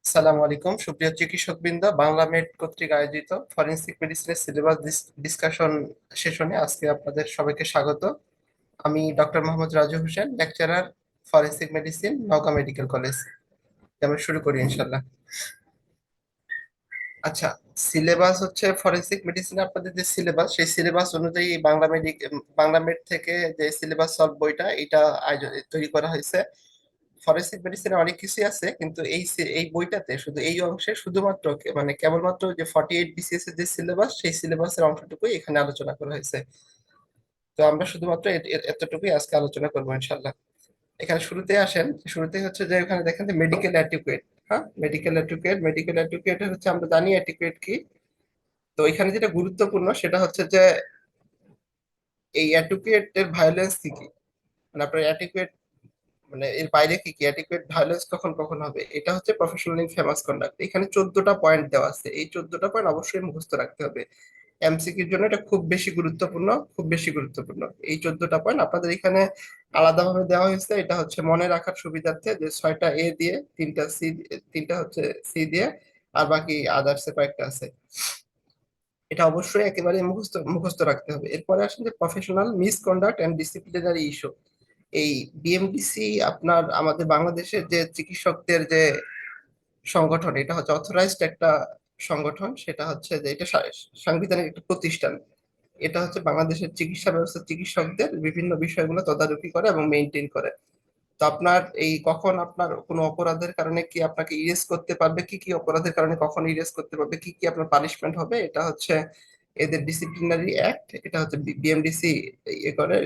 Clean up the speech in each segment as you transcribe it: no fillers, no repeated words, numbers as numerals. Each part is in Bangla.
আসসালামু আলাইকুম সুপ্রিয় চিকিৎসকবৃন্দ। বাংলা মেড কর্তৃক আয়োজিত ফরেনসিক মেডিসিনের সিলেবাস ডিসকাশন সেশনে আজকে আপনাদের সবাইকে স্বাগত। আমি doctor Mohammad Raju Hossain, lecturer, forensic medicine, Naogaon medical college. আমরা শুরু করি ইনশাল্লাহ। আচ্ছা, সিলেবাস হচ্ছে ফরেনসিক মেডিসিন, আপনাদের যে সিলেবাস সেই সিলেবাস অনুযায়ী বাংলা মেড থেকে যে সিলেবাস সলভ বইটা এটা তৈরি করা হয়েছে। ফরেনসিক মেডিসিনে অনেক কিছুই আছে, কিন্তু এই বইটাতে শুধু এই অংশে শুধুমাত্র মানে কেবলমাত্র যে 48 BCS এর যে সিলেবাস সেই সিলেবাসের অংশটুকুই এখানে আলোচনা করা হয়েছে। তো আমরা শুধুমাত্র এতটুকুই আজকে আলোচনা করবো ইনশাল্লাহ। এখানে শুরুতে আসেন, শুরুতে হচ্ছে যে এখানে দেখেন যে মেডিকেল অ্যাটিকুয়েট। হ্যাঁ, মেডিকেল অ্যাটিকুয়েট হচ্ছে, আমরা জানি অ্যাটিকুয়েট কি। তো এখানে যেটা গুরুত্বপূর্ণ সেটা হচ্ছে যে এই অ্যাটিকুয়েট এর ভায়োলেন্স কি কি, মানে আপনার অ্যাটিকুয়েট মানে এর বাইরে কি কি অ্যাডিকুয়েট ভায়োলেন্স কখন কখন হবে, এটা হচ্ছে প্রফেশনাল ইন ফেমাস কন্ডাক্ট। এখানে 14টা পয়েন্ট দেওয়া আছে, এই 14টা পয়েন্ট অবশ্যই মুখস্থ রাখতে হবে। এমসিকিউর জন্য এটা খুব বেশি গুরুত্বপূর্ণ, খুব বেশি গুরুত্বপূর্ণ। এই 14টা পয়েন্ট আপনাদের এখানে আলাদাভাবে দেওয়া হয়েছে, এটা হচ্ছে মনে রাখার সুবিধার্থে, যে 6টা এ দিয়ে, 3টা সি, 3টা হচ্ছে সি দিয়ে, আর বাকি আদার্সে কয়েকটা আছে। এটা অবশ্যই একেবারে মুখস্থ মুখস্থ রাখতে হবে। এরপরে আসেন যে professional misconduct and disciplinary issue. এই বিএমডিসি আপনার আমাদের বাংলাদেশের যে চিকিৎসকদের যে সংগঠন, এটা হচ্ছে অথরাইজড একটা সংগঠন। সেটা হচ্ছে যে এটা সাংবিধানিক একটা প্রতিষ্ঠান। এটা হচ্ছে বাংলাদেশের চিকিৎসা ব্যবস্থা, চিকিৎসকদের বিভিন্ন বিষয়গুলো তদারকি করে এবং মেনটেন করে। তো আপনার এই কখন আপনার কোনো অপরাধের কারণে কি আপনাকে ইরেজ করতে পারবে, কি কি অপরাধের কারণে কখন ইরেজ করতে পারবে, কি কি আপনার পানিশমেন্ট হবে, এটা হচ্ছে এদের ডিসিপ্লিনারি অ্যাক্ট। এটা হচ্ছে বিএমডিসি ইয়ে করে,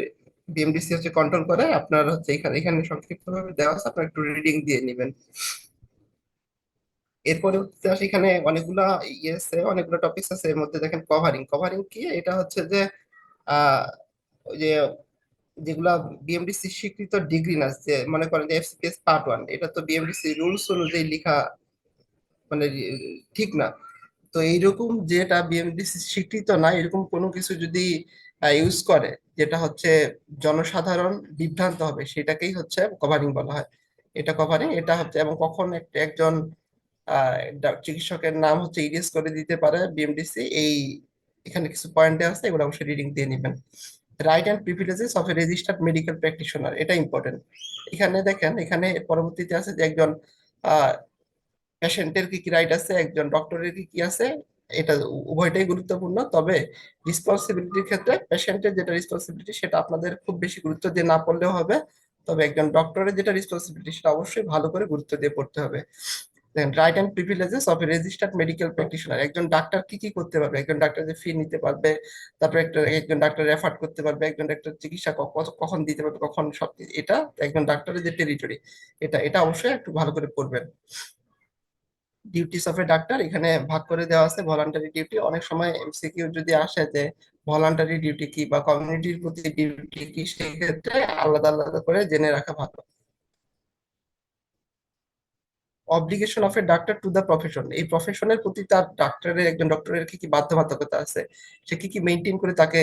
বিএমডিসি হচ্ছে কন্ট্রোল করে। আপনার হচ্ছে এখানে এখানে সংক্ষিপ্ত ভাবে দেওয়া আছে, আপনার একটু রিডিং দিয়ে নেবেন। এরপরে হচ্ছে আসে এখানে অনেকগুলা ইয়ে আছে, অনেকগুলো টপিকস আছে। এর মধ্যে দেখেন কভারিং। কভারিং কি, এটা হচ্ছে যে আহ ওই যে যেগুলা বিএমডিসি স্বীকৃত ডিগ্রি না, যে মনে করেন যে এফসিপিএস পার্ট 1, এটা তো বিএমডিসি রুলস অনুযায়ী লেখা, মানে ঠিক না। তো এইরকম যেটা বিএমডিসি স্বীকৃত না, এরকম কোনো কিছু যদি ইউজ করে যেটা হচ্ছে জনসাধারণ বিভ্রান্ত হবে, সেটাকেই হচ্ছে কভারিং বলা হয়। এটা কভারিং, এটা হচ্ছে এবং কখন একজন চিকিৎসকের নাম হচ্ছে ইরেজ করে দিতে পারে বিএমডিসি, এই এখানে কিছু পয়েন্ট দেওয়া আছে, এগুলো অবশ্যই রিডিং দিয়ে নেবেন। Right and privileges of A registered medical practitioner, এটা ইম্পর্টেন্ট। এখানে দেখেন, এখানে পরবর্তীতে আছে যে একজন পেশেন্টের কি কি রাইট আছে, একজন ডক্টরের কি কি আছে। এটা উভয়টাই গুরুত্বপূর্ণ, তবে রেসপন্সিবিলিটির ক্ষেত্রে পেশেন্টের যেটা রেসপন্সিবিলিটি সেটা আপনাদের খুব বেশি গুরুত্ব দিয়ে না পড়লেও হবে। তবে একজন ডক্টরের যেটা রেসপন্সিবিলিটি সেটা অবশ্যই ভালো করে গুরুত্ব দিয়ে পড়তে হবে। দেখেন, right and privileges of A registered medical practitioner, একজন ডাক্তার কি কি করতে পারবে, একজন ডাক্তার যে ফি নিতে পারবে, তারপরে একজন ডাক্তার রেফার করতে পারবে, একজন ডাক্তার চিকিৎসা কখন দিতে পারবে, কখন সব এটা একজন ডাক্তারের যে টেরিটরি, এটা এটা অবশ্যই একটু ভালো করে পড়বেন। ডিউটিস অফ এ ডাক্তার এখানে ভাগ করে দেওয়া আছে, ভলান্টারি ডিউটি। অনেক সময় এমসিকিউ যদি আসে যে ভলান্টারি ডিউটি কি বা কমিউনিটির প্রতি ডিউটি কি, সেই ক্ষেত্রে আলাদা আলাদা করে জেনে রাখা ভালো। Obligation of A doctor to the profession, এই প্রফেশনের প্রতি তার ডাক্তারের, একজন ডক্টরের কি কি বাধ্যবাধকতা আছে, সে কি কি মেনটেন করে তাকে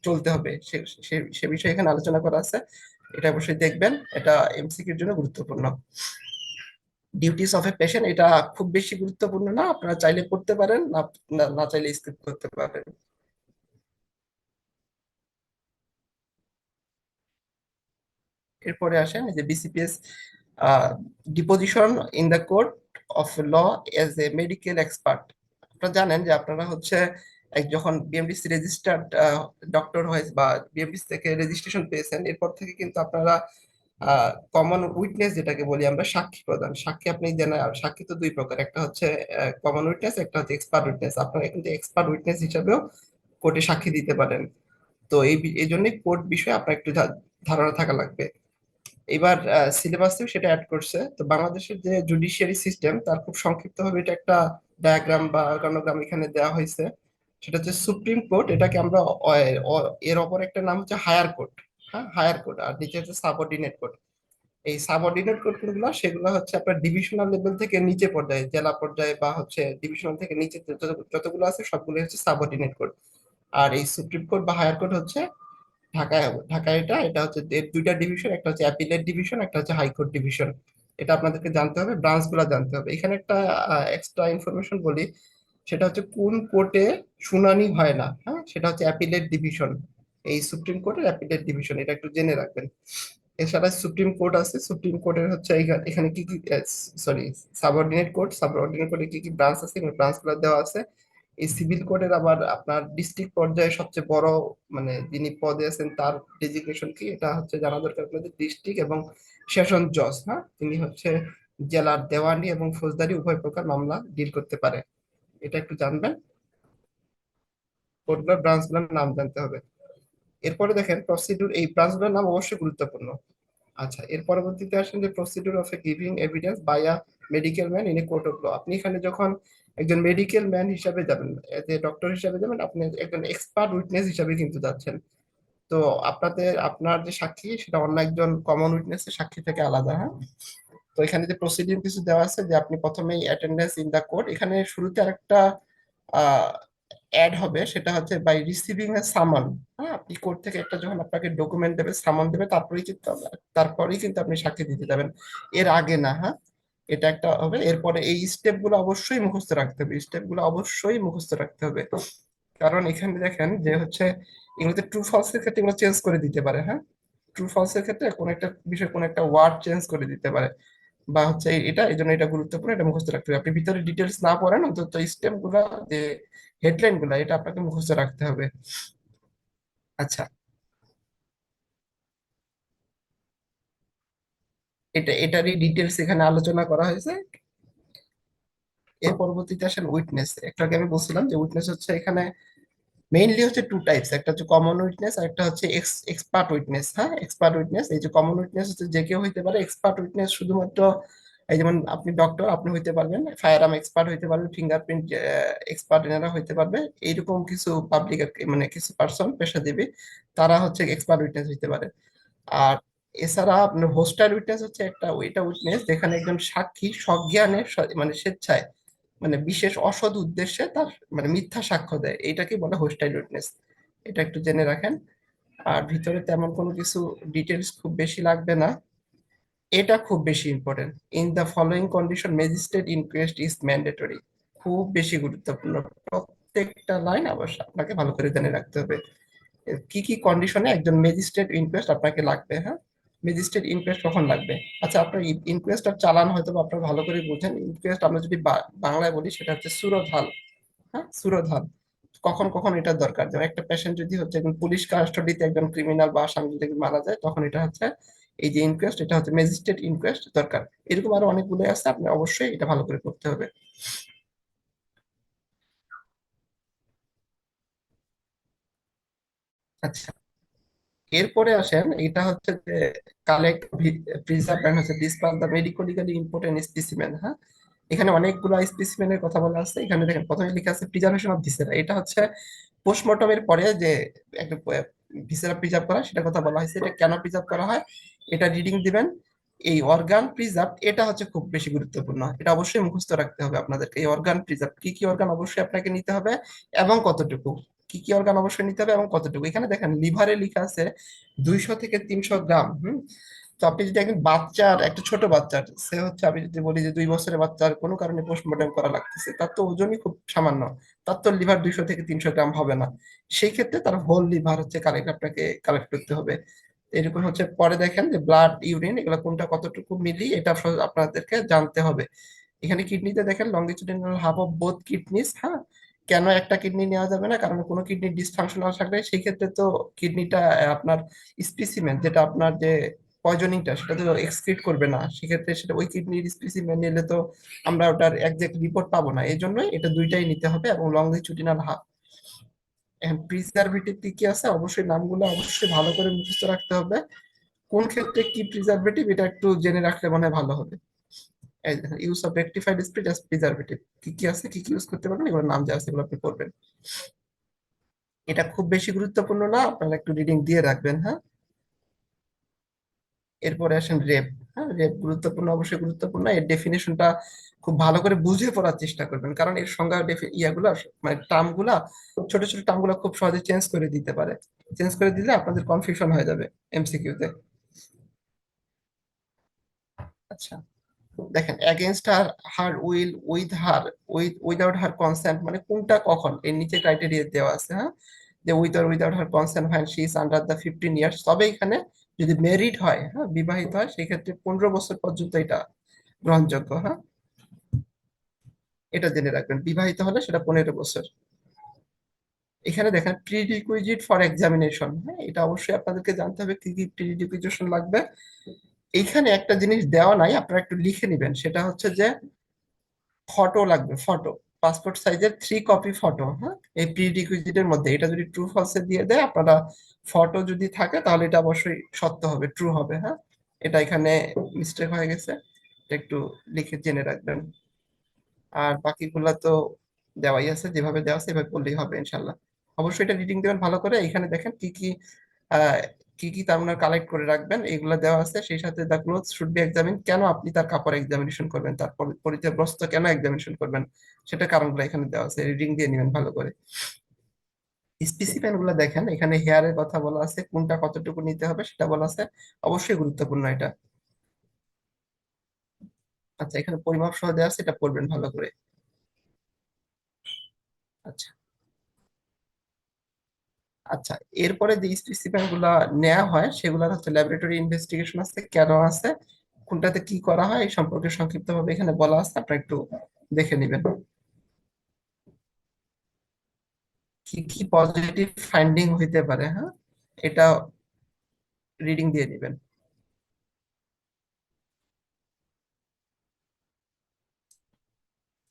চলতে হবে, সে সে সে বিষয়ে এখানে আলোচনা করা আছে। এটা অবশ্যই দেখবেন, এটা এমসিকিউর জন্য গুরুত্বপূর্ণ। ডিউটিস অফ এ পেশেন্ট, এটা খুব বেশি গুরুত্বপূর্ণ না, আপনারা চাইলে পড়তে পারেন, না না না চাইলে স্কিপ করতে পারেন। এরপরে আসেন এই যে BCPS, deposition in the court of law as a medical expert. আপনারা জানেন যে আপনারা হচ্ছে যখন বিএমডিসি রেজিস্টার্ড ডক্টর হয়ে বা বিএমডিসি থেকে রেজিস্ট্রেশন পেয়েছেন, এরপর থেকে কিন্তু আপনারা কমন উইটনেস যেটাকে বলি আমরা, সাক্ষী প্রদান, সাক্ষী আপনি দেন। সাক্ষী তো দুই প্রকার, একটা হচ্ছে কমন উইটনেস, একটা হচ্ছে এক্সপার্ট উইটনেস। আপনারা কিন্তু এক্সপার্ট উইটনেস হিসাবেও কোর্টে সাক্ষী দিতে পারেন। তো এই জন্যই কোর্ট বিষয়ে আপনার একটু ধারণা থাকা লাগবে। এবার সিলেবাসেও সেটা অ্যাড করছে। তো বাংলাদেশের যে জুডিশিয়ারি সিস্টেম, তার খুব সংক্ষিপ্ত ভাবে এটা একটা ডায়াগ্রাম বা অর্গানোগ্রাম এখানে দেওয়া হয়েছে। সেটা হচ্ছে সুপ্রিম কোর্ট, এটাকে আমরা এর অপর একটা নাম হচ্ছে হায়ার কোর্ট। হ্যাঁ, হায়ার কোর্ট। আর নিচে হচ্ছে সাবঅর্ডিনেট কোর্ট। এই সাবঅর্ডিনেট কোর্ট গুলো, সেগুলো হচ্ছে আপনার ডিভিশনাল লেভেল থেকে নিচে পর্যায়ে, জেলা পর্যায়ে বা হচ্ছে ডিভিশনাল থেকে নিচে যতগুলো আছে সবগুলো হচ্ছে সাবঅর্ডিনেট কোর্ট। আর এই সুপ্রিম কোর্ট বা হায়ার কোর্ট হচ্ছে ঢাকায় হবে। ঢাকায় এটা এটা হচ্ছে এর দুইটা ডিভিশন, একটা হচ্ছে অ্যাপিলেট ডিভিশন, একটা হচ্ছে হাইকোর্ট ডিভিশন। এটা আপনাদেরকে জানতে হবে, ব্রাঞ্চ গুলা জানতে হবে। এখানে একটা এক্সট্রা ইনফরমেশন বলি, সেটা হচ্ছে কোন কোর্টে শুনানি হয় না, হ্যাঁ, সেটা হচ্ছে অ্যাপিলেট ডিভিশন। এই সুপ্রিম কোর্টের অ্যাপিলেট ডিভিশন, এটা একটু জেনে রাখবেন। এছাড়া সুপ্রিম কোর্ট আছে, সুপ্রিম কোর্টের হচ্ছে এখানে কি কি, সরি, সাবঅর্ডিনেট কোর্ট, সাবঅর্ডিনেট কোর্টে কি কি ব্রাঞ্চ আছে, ব্রাঞ্চ গুলো দেওয়া আছে। এই সিভিল কোর্টের আবার আপনার ডিস্ট্রিক্ট পর্যায়ে সবচেয়ে বড়, মানে যিনি পদে আছেন তার ডেজিগনেশন কি, এটা হচ্ছে জানা দরকার আপনাদের। ডিস্ট্রিক্ট এবং সেশন জজ, হ্যাঁ, তিনি হচ্ছে জেলার দেওয়ানি এবং ফৌজদারি উভয় প্রকার মামলা ডিল করতে পারে, এটা একটু জানবেন। কোর্টগুলোর ব্রাঞ্চগুলোর নাম জানতে হবে। এরপরে দেখেন প্রসিডিউর, এই ব্রাঞ্চগুলোর নাম অবশ্যই গুরুত্বপূর্ণ। আচ্ছা, এর পরবর্তীতে আসেন যে procedure of a giving evidence by a medical man in a court of law. আপনি এখানে যখন একজন মেডিকেল ম্যান হিসাবে যাবেন, যে ডক্টর হিসাবে যাবেন, আপনি একজন এক্সপার্ট উইটনেস হিসাবে কিন্তু যাচ্ছেন। তো আপনার যে সাক্ষী সেটা অন্য একজন কমন উইটনেসের সাক্ষী থেকে আলাদা, হ্যাঁ। তো এখানে যে প্রসিডিউর কিছু দেওয়া আছে, যে আপনি প্রথমেই অ্যাটেন্ডেন্স ইন দা কোর্ট, এখানে শুরুতে আরেকটা অ্যাড হবে, সেটা হচ্ছে বাই রিসিভিং এ সামন। হ্যাঁ, আপনি কোর্ট থেকে একটা যখন আপনাকে ডকুমেন্ট দেবে, সামন দেবে, তারপরেই কিন্তু আপনি সাক্ষী দিতে যাবেন, এর আগে না, হ্যাঁ। এটা একটা হবে। এরপরে এই স্টেপ গুলো অবশ্যই মুখস্থ রাখতে হবে, স্টেপ গুলো অবশ্যই মুখস্থ রাখতে হবে। কারণ এখানে দেখেন যে হচ্ছে এগুলোতে ট্রু ফলস এর ক্ষেত্রে এগুলো চেঞ্জ করে দিতে পারে, হ্যাঁ। ট্রু ফলস এর ক্ষেত্রে কোন একটা বিষয়, কোন একটা ওয়ার্ড চেঞ্জ করে দিতে পারে, বা হচ্ছে এটা, এই জন্য এটা গুরুত্বপূর্ণ, এটা মুখস্থ রাখতে হবে। আপনি ভিতরে ডিটেলস না পড়েন, অন্তত স্টেপ গুলা, যে হেডলাইন গুলা, এটা আপনাকে মুখস্থ রাখতে হবে। আচ্ছা, এটারই ডিটেলস এখানে আলোচনা করা হয়েছে। এর পরবর্তীতে আসেন উইটনেস। একটু আগে আমি বলছিলাম যে উইটনেস হচ্ছে এখানে মেইনলি হচ্ছে টু টাইপস, একটা হচ্ছে কমন উইটনেস আর একটা হচ্ছে এক্সপার্ট উইটনেস। হ্যাঁ, এক্সপার্ট উইটনেস, এই যে কমন উইটনেস হচ্ছে যে কেউ হইতে পারে, এক্সপার্ট উইটনেস শুধুমাত্র এই যেমন আপনি ডক্টর, আপনি হইতে পারবেন, ফায়ার আর্ম এক্সপার্ট হইতে পারবেন, ফিঙ্গারপ্রিন্ট এক্সপার্ট এনারা হইতে পারবে। এইরকম কিছু পাবলিক, মানে কিছু পার্সন, পেশাজীবী, তারা হচ্ছে এক্সপার্ট উইটনেস হইতে পারে। আর এছাড়া আপনার হোস্টাইল উইটনেস হচ্ছে একটা ওইটা উইটনেস যেখানে একজন সাক্ষী সজ্ঞানে, মানে স্বেচ্ছায়, মানে বিশেষ অসৎ উদ্দেশ্যে তার, মানে মিথ্যা সাক্ষ্য দেয়, এটাকে বলে হোস্টাইল উইটনেস। এটা একটু জেনে রাখেন। আর ভিতরে তেমন কোনো কিছু ডিটেলস খুব বেশি লাগবে না। এটা খুব বেশি important, in the following condition magistrate inquest is mandatory. খুব বেশি গুরুত্বপূর্ণ, প্রত্যেকটা লাইন অবশ্যই আপনাকে ভালো করে জেনে রাখতে হবে। কি কি কন্ডিশনে একজন ম্যাজিস্ট্রেট ইনকোয়েস্ট আপনাকে লাগবে, হ্যাঁ। ম্যাজিস্ট্রেট ইনকোয়েস্ট কখন লাগবে? আচ্ছা, আপনার ইনকোয়েস্ট আর চালান হয়তো বা আপনারা ভালো করে বুঝেন। ইনকোয়েস্ট আমরা যদি বাংলায় বলি, সেটা হচ্ছে সুরধাল। হ্যাঁ, সুরধাল। কখন কখন এটা দরকার, যেমন একটা পেশেন্ট যদি হচ্ছে একজন পুলিশ কাস্টডিতে একজন ক্রিমিনাল বা আসামি যদি মারা যায়, তখন এটা হচ্ছে এই যে ইনকোয়েস্ট, এটা হচ্ছে ম্যাজিস্ট্রেট ইনকোয়েস্ট দরকার। এরকম আরো অনেকগুলো আছে, আপনি অবশ্যই এটা ভালো করে করতে হবে। আচ্ছা, এরপরে আসেন, এটা হচ্ছে যে কালেক্ট, প্রিজার্ভ এন্ড হচ্ছে dispatch the medico legally important specimen. হ্যাঁ, এখানে অনেকগুলো স্পেসিমেনের কথা বলা আছে। এখানে দেখেন প্রথমে লেখা আছে প্রিজার্ভেশন অফ ভিসেরা, এটা হচ্ছে পোস্টমর্টমের পরে যে একটা ভিসেরা প্রিজার্ভ করা, সেটা কথা বলা হয়েছে। এটা কেন প্রিজার্ভ করা হয়, এটা রিডিং দিবেন। এই অর্গান প্রিজার্ভ, এটা হচ্ছে খুব বেশি গুরুত্বপূর্ণ, এটা অবশ্যই মুখস্থ রাখতে হবে আপনাদেরকে। এই অর্গান প্রিজার্ভ, কি কি অর্গান অবশ্যই আপনাকে নিতে হবে এবং কতটুকু, কি কি অর্গান অবশ্যই নিতে হবে এবং কতটুকু। এখানে দেখেন লিভারে লেখা আছে 200 থেকে 300 গ্রাম। তো আপনি যদি একজন বাচ্চার, একটা ছোট বাচ্চার, সে হচ্ছে, আমি যদি বলি যে 2 বছরের বাচ্চার কোনো কারণে পোস্টমর্টম করা লাগতেছে, তার তো ওজনই খুব সামান্য, তার তো লিভার 200 থেকে 300 গ্রাম হবে না। সেই ক্ষেত্রে তার হোল লিভার হচ্ছে কালেক্ট, আপনাকে কালেক্ট করতে হবে। এরকম হচ্ছে। পরে দেখেন যে ব্লাড, ইউরিন, এগুলো কোনটা কতটুকু মিলি, এটা আপনাদেরকে জানতে হবে। এখানে কিডনিতে দেখেন longitudinal half of both kidneys. হ্যাঁ, কেন একটা কিডনি নেওয়া যাবে না, কারণ কোনো কিডনি ডিসফাংশনাল থাকলে সেই ক্ষেত্রে তো কিডনিটা আপনার স্পেসিমেন, যেটা আপনার যে পয়জনিংটা, সেটা তো এক্সক্রিট করবে না, সেক্ষেত্রে সেটা ওই কিডনির স্পেসিমেন নিলে তো আমরা ওটার একজ্যাক্ট রিপোর্ট পাবো না। এই জন্যই এটা দুইটাই নিতে হবে, এবং লঙ্গিচুডিনাল হাফ। এখন প্রিজারভেটিভ কি কি আছে, অবশ্যই নামগুলো অবশ্যই ভালো করে মুখস্থ রাখতে হবে। কোন ক্ষেত্রে কি প্রিজারভেটিভ, এটা একটু জেনে রাখলে মনে হয় ভালো হবে। Use of rectified speed as preservative, কি কি আছে, কি কি ইউজ করতে পারবেন, এগুলোর নাম যা আছে এগুলো আপনি পড়বেন। এটা খুব বেশি গুরুত্বপূর্ণ না, আপনারা একটু রিডিং দিয়ে রাখবেন, হ্যাঁ। এরপরে আসেন রেপ। হ্যাঁ, রেপ গুরুত্বপূর্ণ, অবশ্যই গুরুত্বপূর্ণ। এর ডেফিনেশনটা খুব ভালো করে বুঝে পড়ার চেষ্টা করবেন, কারণ এর সংজ্ঞা, ইয়াগুলা, মানে টার্ম গুলা, ছোট ছোট টার্ম গুলা খুব সহজে চেঞ্জ করে দিতে পারে। চেঞ্জ করে দিলে আপনাদের কনফিউশন হয়ে যাবে এমসিকিউ তে। আচ্ছা, দেখেন against her, her will, with her, without her consent, মানে কোনটা কখন, এর নিচে ক্রাইটেরিয়া দেওয়া আছে, হ্যাঁ, যে with or without her consent when she is under the 15 years. তবে এখানে যদি মেরিড হয়, হ্যাঁ, বিবাহিত হয়, সেই ক্ষেত্রে 15 বছর পর্যন্ত এটা গ্রহণযোগ্য, হ্যাঁ, এটা জেনে রাখবেন, বিবাহিত হলে সেটা 15 বছর। এখানে দেখেন প্রিরিকুইজিট ফর এক্সামিনেশন, হ্যাঁ, এটা অবশ্যই আপনাদেরকে জানতে হবে কি কি প্রিরিকুইজিশন লাগবে। এইখানে একটা জিনিস দেওয়া নাই, আপনারা একটু লিখে নিবেন, সেটা হচ্ছে যে ফটো লাগবে, ফটো, পাসপোর্ট সাইজের 3 কপি ফটো, হ্যাঁ, এই প্রিরিকুইজিটের মধ্যে। এটা যদি ট্রু ফলসে দিয়ে দেয় আপনারা, ফটো যদি থাকে তাহলে এটা অবশ্যই সত্য হবে, ট্রু হবে, হ্যাঁ। এটা এখানে মিস্টেক হয়ে গেছে, এটা একটু লিখে জেনে রাখবেন। আর বাকিগুলা তো দেওয়াই আছে, যেভাবে দেওয়া আছে এভাবে করলেই হবে ইনশাল্লাহ। অবশ্যই এটা রিডিং দেবেন ভালো করে। এখানে দেখেন কি কি আহ, কি কি তার কালেক্ট করে রাখবেন, এগুলো দেওয়া আছে। সেই সাথে দা ক্লোথ শুড বি এক্সামিন, কেন আপনি তার কাপড় এক্সামিনেশন করবেন, তারপর পরিচয় বস্ত্র কেন এক্সামিনেশন করবেন, সেটা কারণগুলো এখানে দেওয়া আছে, রিডিং দিয়ে নেবেন ভালো করে। স্পেসিফাইন গুলো দেখেন, এখানে হেয়ারের কথা বলা আছে, কোনটা কতটুকু নিতে হবে সেটা বলা আছে, অবশ্যই গুরুত্বপূর্ণ এটা। আচ্ছা, এখানে পরিমাপ সহ দেওয়া আছে, এটা পড়বেন ভালো করে। আচ্ছা। আচ্ছা, এরপরে যে স্পেসিফাই গুলা নেওয়া হয় সেগুলোর হচ্ছে ল্যাবরেটরি ইনভেস্টিগেশন আছে, কেন আছে, কোনটাতে কি করা হয় এই সম্পর্কে সংক্ষিপ্ত ভাবে এখানে বলা আছে, আপনারা একটু দেখে নেবেন। কি কি পজিটিভ ফাইন্ডিং হইতে পারে, হ্যাঁ, এটা রিডিং দিয়ে নেবেন।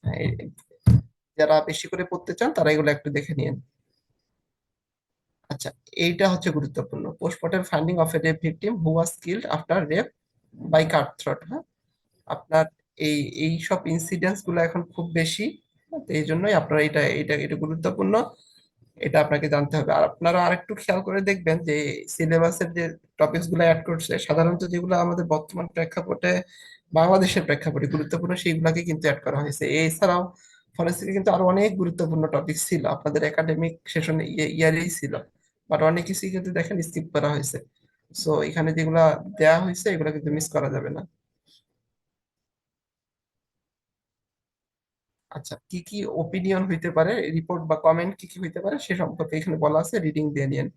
হ্যাঁ, যারা বেশি করে পড়তে চান তারা এগুলো একটু দেখে নিন। আচ্ছা, এইটা হচ্ছে গুরুত্বপূর্ণ, postmortem finding of a rape victim who was killed after rape by cut throat. আপনার এই এই সব ইনসিডেন্টস গুলো এখন খুব বেশি, তো এই জন্যই আপনার এটা এটা এটা গুরুত্বপূর্ণ, এটা আপনাকে জানতে হবে। আর আপনারা আরেকটু খেয়াল করে দেখবেন যে সিলেবাসের যে টপিকস গুলো অ্যাড করছে, সাধারণত যেগুলো আমাদের বর্তমান প্রেক্ষাপটে, বাংলাদেশের প্রেক্ষাপটে গুরুত্বপূর্ণ, সেইগুলাকে কিন্তু অ্যাড করা হয়েছে। এছাড়াও ফরেন্সিকে কিন্তু আরো অনেক গুরুত্বপূর্ণ টপিক ছিল, আপনাদের একাডেমিক সেশন ইয়ারেই ছিল, বাট অনেক কিছুই কিন্তু দেখেন স্কিপ করা হয়েছে। সো এখানে যেগুলা দেয়া হয়েছে এগুলো কিন্তু মিস করা যাবে না। আচ্ছা, কি কি ওপিনিয়ন হইতে পারে, রিপোর্ট বা কমেন্ট কি কি হইতে পারে সে সম্পর্কে এখানে বলা আছে, রিডিং দিয়ে নিন।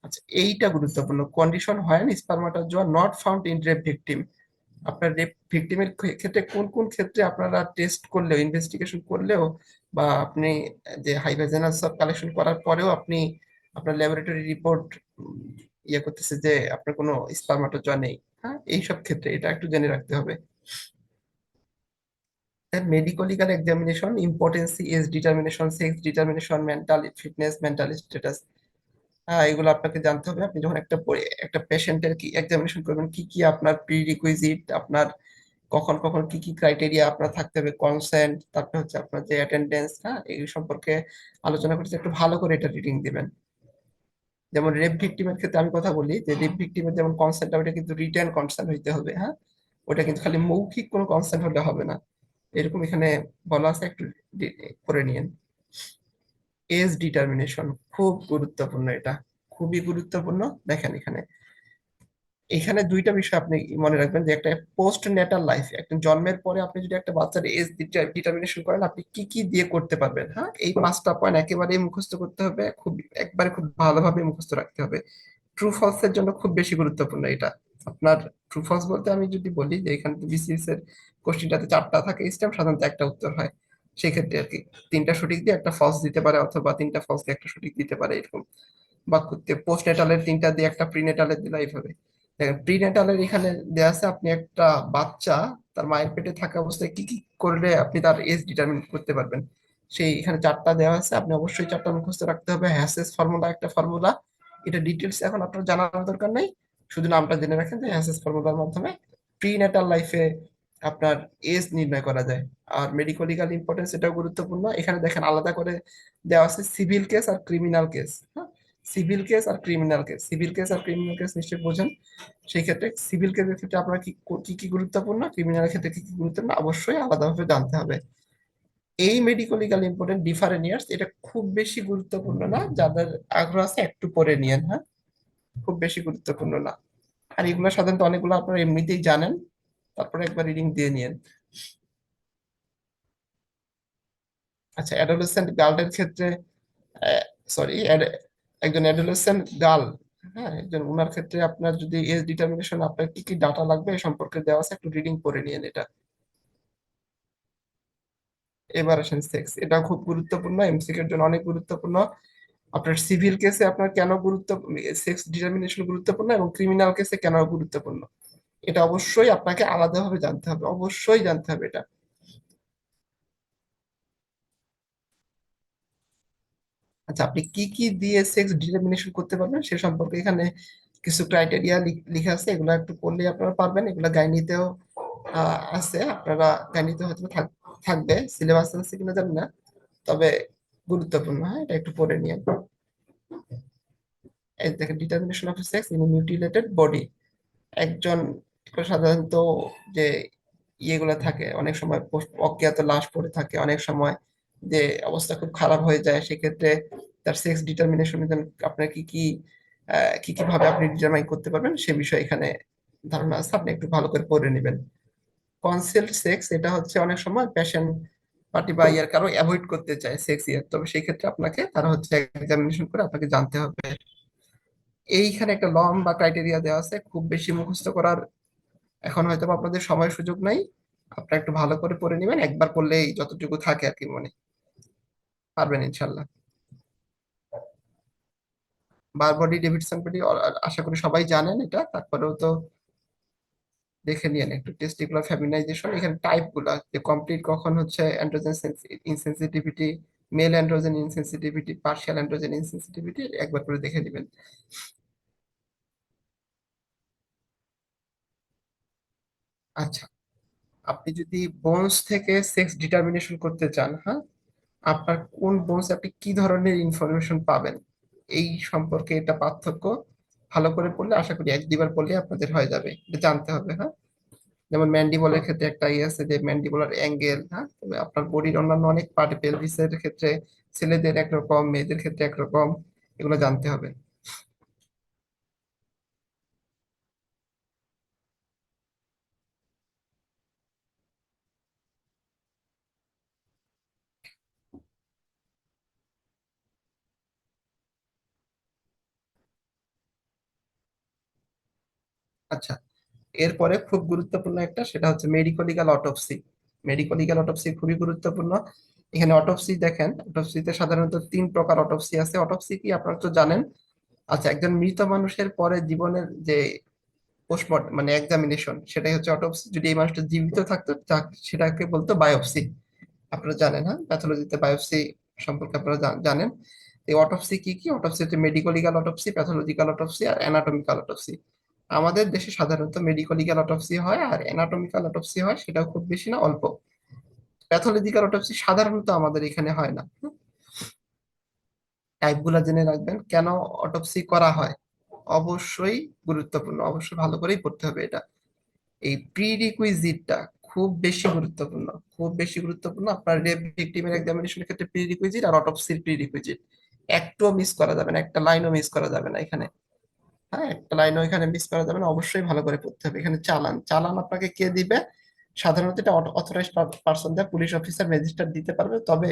আচ্ছা, এইটা গুরুত্বপূর্ণ, কন্ডিশন হয় spermatozoa not found in rape victim. আপনার রেপ ভিকটিমের ক্ষেত্রে কোন কোন ক্ষেত্রে আপনারা টেস্ট করলেও, ইনভেস্টিগেশন করলেও, বা আপনি যে হাইভাজেনাল সব কালেকশন করার পরেও আপনি আপনার ল্যাবরেটরি রিপোর্ট ইয়ে করতেছে যে আপনার কোনো স্পারমাটোজোয়া নেই, হ্যাঁ, এইসব ক্ষেত্রে এটা একটু জেনে রাখতে হবে। Medico legal examination, importance, age determination, sex determination, mental fitness, mental status, হ্যাঁ, এগুলো আপনাকে জানতে হবে। আপনি যখন একটা পেশেন্টের কি এক্সামিনেশন করবেন, কি কি আপনার প্রি রিকুইজিট, আপনার কখন কখন কি কি ক্রাইটেরিয়া আপনার থাকতে হবে, কনসেন্ট, তারপর হচ্ছে আপনার যে অ্যাটেন্ডেন্স, হ্যাঁ, এই সম্পর্কে আলোচনা করতে একটু ভালো করে এটা রিডিং দিবেন। যেমন রেপ ভিকটিমের ক্ষেত্রে আমি কথা বলি, যে রেপ ভিকটিমের যেমন কনসেন্ট, ওটা কিন্তু রিটেন কনসেন্ট হইতে হবে, হ্যাঁ, ওটা কিন্তু খালি মৌখিক কোনো কনসেন্ট হলে হবে না, এরকম এখানে বলা আছে, একটু করে নিয়েন। এজ ডিটারমিনেশন খুব গুরুত্বপূর্ণ, এটা খুবই গুরুত্বপূর্ণ। দেখেন এখানে, এখানে দুইটা বিষয় আপনি মনে রাখবেন, যে একটা পোস্ট নেটাল লাইফ, একটা জন্মের পরে আপনি যদি একটা বাচ্চার এজ ডিটারমিনেশন করেন, আপনি কি কি দিয়ে করতে পারবেন, হ্যাঁ, এই 5টা পয়েন্ট একেবারেই মুখস্থ করতে হবে, খুব একবারে খুব ভালোভাবে মুখস্থ রাখতে হবে। ট্রু ফলস এর জন্য খুব বেশি গুরুত্বপূর্ণ এটা। আপনার ট্রু ফলস বলতে আমি যদি বলি যে এখানে বিসিএস এর কোশ্চেনটাতে 4টা থাকে স্টেপ, সাধারণত একটা উত্তর হয়, সেই ক্ষেত্রে আর কি 3টা সঠিক দিয়ে একটা ফলস দিতে পারে, অথবা 3টা ফলস দিয়ে একটা সঠিক দিতে পারে, এরকম। বা পোস্ট নেটালের 3টা দিয়ে একটা প্রি নেটালের দিলে, এইভাবে। দেখেন প্রি নেটালের এখানে দেয়া আছে, আপনি একটা বাচ্চা তার মায়ের পেটে থাকা অবস্থায় কি কি করলে আপনি তার এজ ডিটারমিন করতে পারবেন, সেই এখানে 4টা দেওয়া আছে, আপনি অবশ্যই 4টা মুখস্থ রাখতে হবে। হ্যাসেস ফর্মুলা একটা ফর্মুলা, এটা ডিটেলস এখন আপনার জানার দরকার নেই, শুধু নামটা জেনে রাখেন যে হ্যাসেস ফর্মুলার মাধ্যমে প্রি নেটাল লাইফে আপনার এজ নির্ণয় করা যায়। আর মেডিকো লিগাল ইম্পর্টেন্স, এটাও গুরুত্বপূর্ণ। এখানে দেখেন আলাদা করে দেওয়া আছে সিভিল কেস আর ক্রিমিনাল কেস, হ্যাঁ, সিভিল কেস আর ক্রিমিনাল কেস, সিভিল কেস আর ক্রিমিনাল কেস নিশ্চয়ই বোঝেন। সেই ক্ষেত্রে সিভিল কেসের ক্ষেত্রে আপনার কি কি কি গুরুত্বপূর্ণ, ক্রিমিনাল ক্ষেত্রে কি কি গুরুত্বপূর্ণ, অবশ্যই আলাদাভাবে জানতে হবে। এই medico legal important different years, এটা খুব বেশি গুরুত্বপূর্ণ না, যাদের আগ্রহ আছে একটু পরে নিয়েন, হ্যাঁ, খুব বেশি গুরুত্বপূর্ণ না। আর এগুলো সাধারণত অনেকগুলো আপনারা এমনিতেই জানেন, তারপরে একবার রিডিং দিয়ে নিয়েন। আচ্ছা, অ্যাডোলেসেন্ট গার্লের ক্ষেত্রে, সরি, একজন অ্যাডোলেসেন্ট গার্ল, হ্যাঁ, একজন ওনার ক্ষেত্রে আপনার যদি এজ ডিটারমিনেশন, আপনার কি কি ডাটা লাগবে এই সম্পর্কে দেওয়া আছে, একটু রিডিং করে নিয়েন এটা। এবার আসেন সেক্স, এটা খুব গুরুত্বপূর্ণ, এমসিকিউ এর জন্য অনেক গুরুত্বপূর্ণ। আপনার সিভিল কেসে আপনার কেন সেক্স ডিটারমিনেশন গুরুত্বপূর্ণ এবং ক্রিমিনাল কেসে কেন গুরুত্বপূর্ণ, এটা অবশ্যই আপনাকে আলাদাভাবে জানতে হবে, অবশ্যই জানতে হবে এটা। আচ্ছা, আপনি কি কি দিয়ে সেক্স ডিটারমিনেশন করতে পারবেন সে সম্পর্কে এখানে কিছু ক্রাইটেরিয়া লিখা আছে, এগুলো একটু পড়লে আপনারা পারবেন। এগুলো গাইনিতেও আছে, আপনারা গাইনিতে হয়তো থাকবে, সিলেবাস আছে কিনা জানি না, তবে গুরুত্বপূর্ণ, হ্যাঁ, এটা একটু পড়ে নিয়ে। এই দেখেন, determination of sex in mutilated body, একজন সাধারণত যে ইয়েগুলো থাকে, অনেক সময় অজ্ঞাত লাশ পড়ে থাকে, অনেক সময় যে অবস্থা খুব খারাপ হয়ে যায়, সেক্ষেত্রে তার সেক্স ডিটারমিনেশন আপনার কি কি কি কি ভাবে আপনি ডিটারমাইন করতে পারবেন সে বিষয়ে এখানে ধারণা আছে, আপনি একটু ভালো করে পড়ে নেবেন। কনসেল্ট সেক্স, এটা হচ্ছে অনেক সময় পেশেন্ট পার্টি বা ইয়ার কারো অ্যাভয়েড করতে চায় সেক্স ইয়ার, তবে সেই ক্ষেত্রে আপনাকে তারা হচ্ছে এক্সামিনেশন করে আপনাকে জানতে হবে। এইখানে একটা লম্বা ক্রাইটেরিয়া দেওয়া আছে, খুব বেশি মুখস্থ করার এখন হয়তো বা আপনাদের সময় সুযোগ নাই, আপনারা একটু ভালো করে পড়ে নেবেন, একবার পড়লেই যতটুকু থাকে আর কি মনে, পারবেন ইনশাল্লাহ। বারবডি ডেভিডসন পেটি আশা করি সবাই জানেন এটা, তারপরেও তো দেখে নিয়েন একটু। টেস্টিকুলার ফেমিনাইজেশন, এখানে টাইপ গুলা যে কমপ্লিট কখন হচ্ছে androgen insensitivity, male androgen insensitivity, partial androgen insensitivity, একবার করে দেখে নেবেন। আচ্ছা, আপনি যদি বোনস থেকে সেক্স ডিটারমিনেশন করতে চান, হ্যাঁ, আপনার কোন বোনস আপনি কি ধরনের ইনফরমেশন পাবেন এই সম্পর্কে, এটা পার্থক্য ভালো করে পড়লে আশা করি এক দুইবার পড়লে আপনাদের হয়ে যাবে, এটা জানতে হবে, হ্যাঁ। যেমন ম্যান্ডিবলের ক্ষেত্রে একটা ইয়ে আছে যে ম্যান্ডিবুলার অ্যাঙ্গেল, হ্যাঁ, তবে আপনার বডির অন্যান্য অনেক পার্ট, পেলভিসের ক্ষেত্রে ছেলেদের একরকম, মেয়েদের ক্ষেত্রে একরকম, এগুলো জানতে হবে। আচ্ছা, এরপরে খুব গুরুত্বপূর্ণ একটা, সেটা হচ্ছে medico legal autopsy. Medico legal autopsy খুবই গুরুত্বপূর্ণ। এখানে অটোপসি দেখেন, অটোপসিতে সাধারণত তিন প্রকার অটোপসি আছে। অটোপসি কি আপনারা তো জানেন। আচ্ছা, একজন মৃত মানুষের পরে জীবনের যে পোস্টমর্টম মানে এক্সামিনেশন, সেটাই হচ্ছে অটোপসি। যদি এই মানুষটা জীবিত থাকতো সেটাকে বলতো বায়োপসি। আপনারা জানেন, হ্যাঁ, প্যাথোলজিতে বায়োপসি সম্পর্কে আপনারা জানেন। এই অটোপসি কি কি? অটোপসি হচ্ছে মেডিকোলিগাল অটোপসি, প্যাথোলজিক্যাল অটোপসি আর অ্যানাটমিক্যাল অটোপসি। আমাদের দেশে সাধারণত মেডিকোলিগাল অটোপসি হয়, আর অ্যানাটমিক্যাল অটোপসি হয়, সেটাও খুব বেশি না, অল্প। প্যাথোলজিক্যাল অটোপসি সাধারণত আমাদের এখানে হয় না। টাইপ গুলা জেনে রাখবেন, কেন অটোপসি করা হয়, অবশ্যই গুরুত্বপূর্ণ, অবশ্যই ভালো করেই পড়তে হবে এটা। এই প্রিরিকুইজিটটা খুব বেশি গুরুত্বপূর্ণ, খুব বেশি গুরুত্বপূর্ণ। আপনার রেপ ভিকটিমের এক্সামিনেশনের ক্ষেত্রে প্রিরিকুইজিট আর অটোপসির প্রিরিকুইজিট একটুও মিস করা যাবে না, একটা লাইনও মিস করা যাবে না এখানে। হ্যাঁ, একটা লাইনও এখানে মিস করা যাবে না, অবশ্যই ভালো করে পড়তে হবে। এখানে চালান, চালান আপনাকে কে দিবে? সাধারণত এটা অথরাইজড পার্সন দেয়, পুলিশ অফিসার, ম্যাজিস্ট্রেট দিতে পারবে, তবে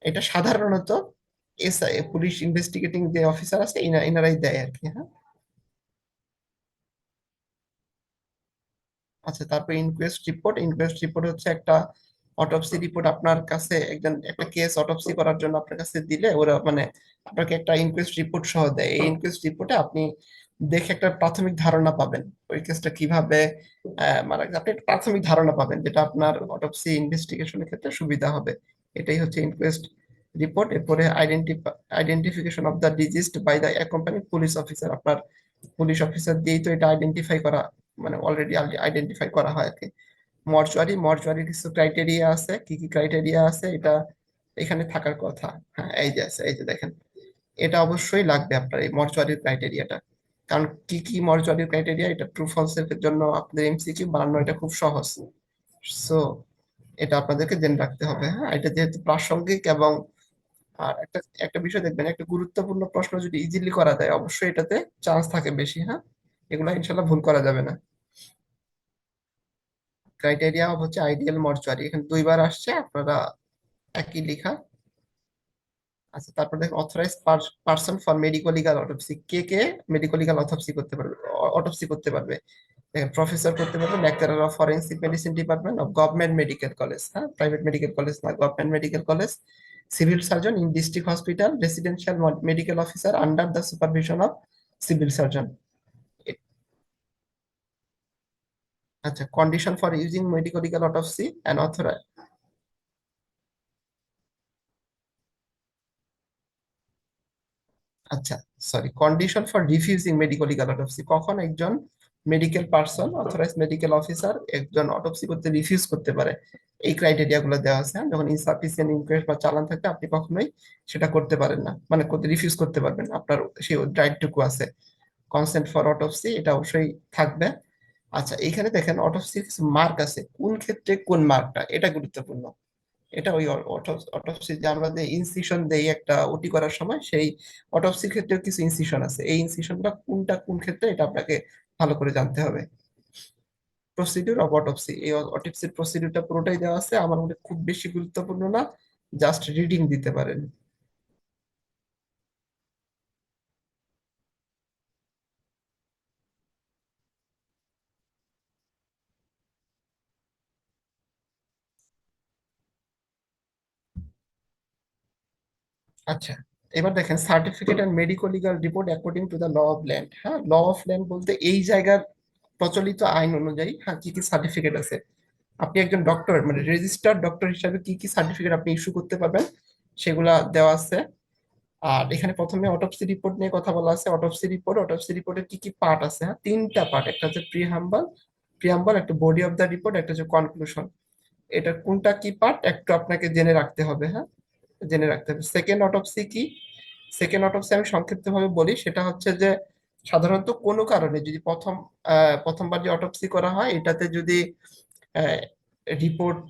এটা সাধারণত এসআই, পুলিশ ইনভেস্টিগেটিং যে অফিসার আছে, এনারাই দেয় আর কি, হ্যাঁ। আচ্ছা, তারপর ইনকোয়েস্ট রিপোর্ট। ইনকোয়েস্ট রিপোর্ট হচ্ছে একটা অটোপসি রিপোর্ট আপনার কাছে, একজন একটা কেস অটোপসি করার জন্য আপনার কাছে দিলে ওরা মানে আপনাকে একটা ইনকোয়েস্ট রিপোর্ট সহ দেয়। এই ইনকোয়েস্ট রিপোর্টে আপনি দেখে একটা প্রাথমিক ধারণা পাবেন ওই কেসটা কিভাবে মারা গেছে, আপনি একটা প্রাথমিক ধারণা পাবেন, যেটা আপনার অটোপসি ইনভেস্টিগেশনের ক্ষেত্রে সুবিধা হবে। এটাই হচ্ছে ইনকোয়েস্ট রিপোর্ট। এরপরে identification of the deceased by the accompany police officer, আপনার পুলিশ অফিসার দিয়েই তো এটা আইডেন্টিফাই করা, মানে অলরেডি আইডেন্টিফাই করা হয় আর কি। মর্চুয়ারি, মর্চুয়ারির কিছু ক্রাইটেরিয়া আছে, কি কি ক্রাইটেরিয়া আছে এটা এখানে থাকার কথা। হ্যাঁ, এই যে আছে, এই যে দেখেন, এটা অবশ্যই লাগবে আপনার এই মর্চুয়ারির ক্রাইটেরিয়াটা। কারণ কি কি মর্চুয়ারির ক্রাইটেরিয়া, এটা ট্রু ফলস এর জন্য আপনাদের এমসিকিউ বানানো, এটা খুব সহজ। সো এটা আপনাদেরকে জেনে রাখতে হবে, হ্যাঁ, এটা যেহেতু প্রাসঙ্গিক। এবং আর একটা একটা বিষয় দেখবেন, একটা গুরুত্বপূর্ণ প্রশ্ন যদি ইজিলি করা যায়, অবশ্যই এটাতে চান্স থাকে বেশি, হ্যাঁ। এগুলো ইনশাল্লাহ ভুল করা যাবে না। ক্রাইটেরিয়া হচ্ছে আইডিয়াল মর্চুয়ারি, এখানে দুইবার আসছে, আপনারা একই লেখা। আচ্ছা, তারপর দেখো authorize person for medico legal autopsy, কে কে মেডিকো লিগাল অটোপসি করতে পারবে, অটোপসি করতে পারবে। দেখেন, প্রফেসর করতে পারবে, lecturer of forensic medicine department of government medical college, হ্যাঁ, প্রাইভেট মেডিকেল কলেজ না, government medical college, civil surgeon in district hospital, residential medical officer under the supervision of civil surgeon. আচ্ছা, condition for using medico legal autopsy and authorize. আচ্ছা, sorry, condition for refusing medico legal autopsy, কখন একজন medical person authorize medical officer একজন অটোপসি করতে রিফিউজ করতে পারে, এই ক্রাইটেরিয়া গুলো দেওয়া আছে, হ্যাঁ? যখন ইনসাফিসিয়েন্ট ইনকোয়েস্ট বা চালান থাকে আপনি কখনোই সেটা করতে পারেন না, মানে করতে রিফিউজ করতে পারবেন না, আপনার সেই রাইটটুকু আছে। কনসেন্ট ফর অটোপসি এটা অবশ্যই থাকবে। আচ্ছা, এইখানে দেখেন অটোপসির কিছু মার্ক আছে, কোন ক্ষেত্রে কোন মার্কটা, এটা গুরুত্বপূর্ণ। এটা ওই অটোপসি যে আমরা যে ইনসিশন দেই একটা ওটি করার সময়, সেই অটোপসির ক্ষেত্রেও কিছু ইনসিশন আছে, এই ইনসিশনটা কোনটা কোন ক্ষেত্রে এটা আপনাকে ভালো করে জানতে হবে। প্রসিডিউর অফ অটোপসি, এই অটোপসির প্রসিডিউরটা পুরোটাই দেওয়া আছে, আমার মনে হয় খুব বেশি গুরুত্বপূর্ণ না, জাস্ট রিডিং দিতে পারেন। আচ্ছা, এবার দেখেন certificate and medico legal report according to the law of land, হ্যাঁ, ল অফ ল্যান্ড বলতে এই জায়গার প্রচলিত আইন অনুযায়ী, হ্যাঁ, কি কি সার্টিফিকেট আছে, আপনি একজন ডক্টর মানে রেজিস্টার্ড ডক্টর হিসাবে কি কি সার্টিফিকেট আপনি ইস্যু করতে পারবেন সেগুলা দেওয়া আছে। আর এখানে প্রথমে অটোপসি রিপোর্ট নিয়ে কথা বলা আছে, অটোপসি রিপোর্টের কি কি পার্ট আছে, হ্যাঁ, তিনটা পার্ট, একটা হচ্ছে প্রিহাম্বল, একটা বডি অফ দ্য রিপোর্ট, একটা হচ্ছে কনক্লুশন। এটা কোনটা কি পার্ট একটু আপনাকে জেনে রাখতে হবে, হ্যাঁ, জেনে রাখতে হবে। সেকেন্ড অটোপসি কি, সেকেন্ড অটোপসি আমি সংক্ষিপ্ত ভাবে বলি, সেটা হচ্ছে যে সাধারণত কোনো কারণে যদি প্রথমবার যে অটোপসি করা হয় এটাতে যদি রিপোর্ট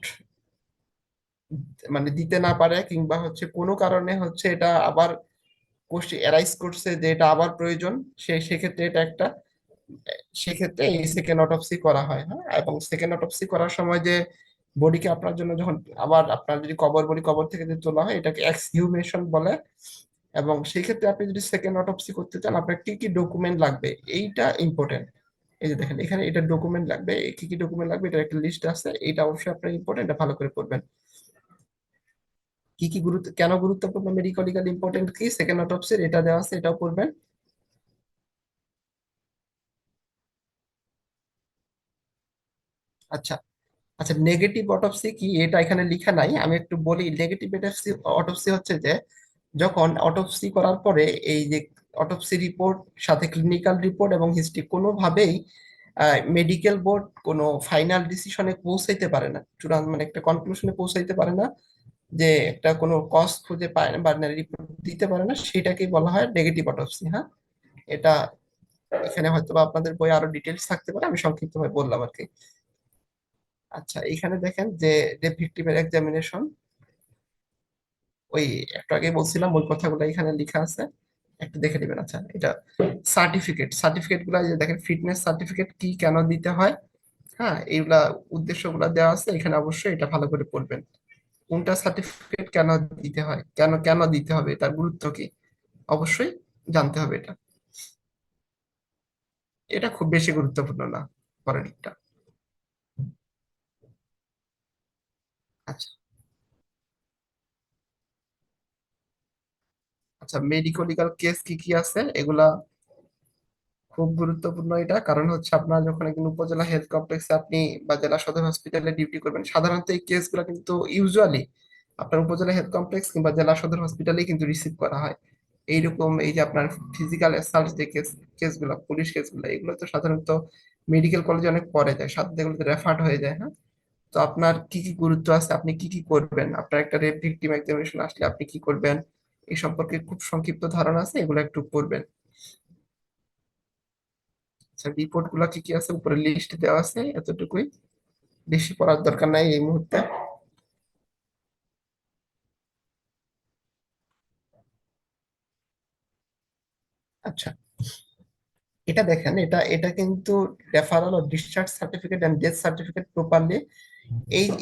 মানে দিতে না পারে, কিংবা হচ্ছে কোনো কারণে হচ্ছে এটা আবার কোশ্চেন অ্যারাইজ করছে যে এটা আবার প্রয়োজন, সেক্ষেত্রে এটা একটা, সেক্ষেত্রে এই সেকেন্ড অটোপসি করা হয়, হ্যাঁ। এবং সেকেন্ড অটোপসি করার সময় যে বডিকে আপনার জন্য যখন আবার আপনার যদি কবর বডি কবর থেকে যদি তোলা হয় এটাকে এক্সহিউমেশন বলে। এবং সেই ক্ষেত্রে আপনি যদি সেকেন্ড অটোপসি করতে চান আপনার কি কি ডকুমেন্ট লাগবে, এইটা ইম্পর্টেন্ট। এই যে দেখেন এখানে এটা ডকুমেন্ট লাগবে, কি কি ডকুমেন্ট লাগবে এটার একটা লিস্ট আছে, এটা অবশ্যই আপনার ইম্পর্টেন্ট, এটা ভালো করে পড়বেন। কি কি গুরুত্ব, কেন গুরুত্বপূর্ণ, মেডিকেল লিগাল ইম্পর্টেন্ট কি সেকেন্ড অটোপসির, এটা দেওয়া আছে, এটাও পড়বেন। আচ্ছা, আচ্ছা, নেগেটিভ অটোপসি কি এটা এখানে লেখা নাই, আমি একটু বলি। নেগেটিভ অটোপসি, অটোপসি হচ্ছে যে যখন অটোপসি করার পরে এই যে অটোপসি রিপোর্ট সাথে ক্লিনিক্যাল রিপোর্ট এবং হিস্ট্রি কোনোভাবেই মেডিকেল বোর্ড কোনো ফাইনাল ডিসিশনে পৌঁছাইতে পারে না, চূড়ান্ত মানে একটা কনক্লুশনে পৌঁছাইতে পারে না, যে একটা কোনো কজ খুঁজে পায় না বা রিপোর্ট দিতে পারে না, সেটাকেই বলা হয় নেগেটিভ অটোপসি, হ্যাঁ। এটা এখানে হয়তো বা আপনাদের বই আরো ডিটেলস থাকতে পারে, আমি সংক্ষিপ্তভাবে বললাম আর কি। আচ্ছা, এখানে দেখেন যে ভিক্টিমের এক্সামিনেশন, ওই একটু আগে বলছিলাম ওই কথাগুলো এখানে লেখা আছে, একটু দেখে নেবেন। আচ্ছা, এটা সার্টিফিকেট গুলা এই যে দেখেন, ফিটনেস সার্টিফিকেট কি কেন দিতে হয়, হ্যাঁ, এইগুলা উদ্দেশ্যগুলো দেওয়া আছে এখানে, অবশ্যই এটা ভালো করে পড়বেন। কোনটা সার্টিফিকেট কেন দিতে হয়, কেন কেন দিতে হবে, তার গুরুত্ব কি, অবশ্যই জানতে হবে এটা। এটা খুব বেশি গুরুত্বপূর্ণ না, পরের দিকটা। আচ্ছা, আচ্ছা, মেডিকো লিগাল কেস কি কি আছে এগুলা খুব গুরুত্বপূর্ণ। এটা কারণ হচ্ছে আপনার যখন একজন উপজেলা হেলথ কমপ্লেক্সে আপনি বা জেলা সদর হসপিটালে ডিউটি করবেন, সাধারণত এই কেসগুলো কিন্তু ইউজুয়ালি আপনার উপজেলা হেলথ কমপ্লেক্স কিংবা জেলা সদর হসপিটালেই কিন্তু রিসিভ করা হয়। এইরকম এই যে আপনার ফিজিক্যাল অ্যাসাল্ট যে কেসগুলো, পুলিশ কেসগুলো, এগুলো তো সাধারণত মেডিকেল কলেজে অনেক পরে যায়, সাথে এগুলোতে রেফার্ড হয়ে যায়, হ্যাঁ। তো আপনার কি কি গুরুত্ব আছে, আপনি কি কি করবেন, আপনার একটা রেপ ভিকটিম এক্সামিনেশন আসলে আপনি কি করবেন, এই সম্পর্কে খুব সংক্ষিপ্ত ধারণা আছে, এগুলো একটু পড়বেন। আচ্ছা, রিপোর্ট গুলা কি কি আছে উপরে লিস্ট দেওয়া আছে, এতটুকুই, বেশি পড়ার দরকার নাই এই মুহূর্তে। আচ্ছা, এটা দেখেন, এটা এটা কিন্তু রেফারেল ও discharge certificate and death certificate properly,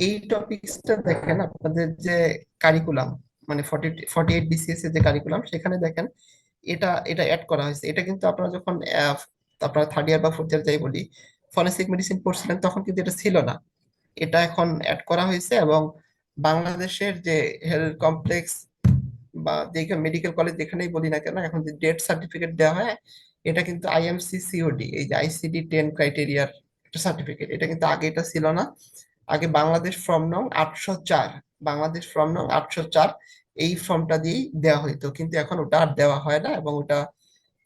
এই টপিকসটা দেখেন আপনাদের যে কারিকুলাম, মানে 48 বিসিএস এর যে কারিকুলাম, সেখানে দেখেন এটা এটা অ্যাড করা হয়েছে। এটা কিন্তু আপনারা যখন আপনারা থার্ড ইয়ার বা ফোর্থ ইয়ার যাই বলি, ফরেনসিক মেডিসিন পড়ছিলেন, তখন কিন্তু এটা ছিল না। এটা এখন অ্যাড করা হয়েছে। এবং বাংলাদেশের যে হেলথ কমপ্লেক্স বা যেখানে মেডিকেল কলেজ যেখানেই বলি না কেন, এখন যে ডেট সার্টিফিকেট দেওয়া হয়, এটা কিন্তু আইএমসি সিওডি, এই যে আইসিডি 10 ক্রাইটেরিয়ার একটা সার্টিফিকেট। এটা কিন্তু আগে এটা ছিল না। আগে বাংলাদেশ ফর্ম নং 804, বাংলাদেশ ফর্ম নং 804, এই ফর্মটা দিয়েই দেওয়া হইতো, কিন্তু এখন ওটা আর দেওয়া হয় না। এবং ওটা,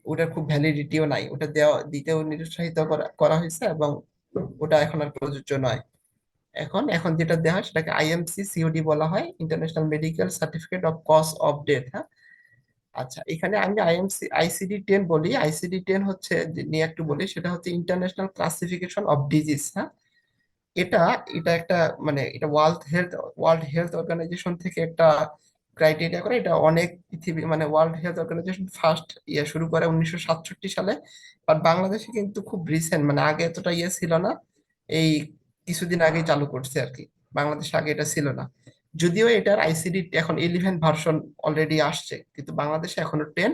ওটার খুব ভ্যালিডিটিও নাই, ওটা দেওয়া দিতেও নিরুৎসাহিত করা করা হয়েছে। এবং ওটা এখন আর প্রযোজ্য নয়। এখন এখন যেটা দেওয়া হয় সেটাকে আইএমসি সিওডি বলা হয়, international medical certificate of cause of death. হ্যাঁ, আচ্ছা, এখানে আমি আইসিডি 10 বলি। আইসিডি 10 হচ্ছে নিয়ে একটু বলি, সেটা হচ্ছে ইন্টারন্যাশনাল ক্লাসিফিকেশন অফ ডিজিজ। হ্যাঁ, এটা এটা একটা, মানে এটা ওয়ার্ল্ড হেলথ অর্গানাইজেশন থেকে একটা ক্রাইটেরিয়া করে। এটা অনেক পৃথিবী, মানে ওয়ার্ল্ড হেলথ অর্গানাইজেশন ফার্স্ট শুরু করে 1967 সালে। আর বাংলাদেশে কিন্তু খুব রিসেন্ট, মানে আগে এতটা ছিল না, এই কিছুদিন আগে চালু করছে আর কি। বাংলাদেশে আগে এটা ছিল না। যদিও এটার আইসিডি এখন 11 ভার্সন অলরেডি আসছে, কিন্তু বাংলাদেশে এখনো 10।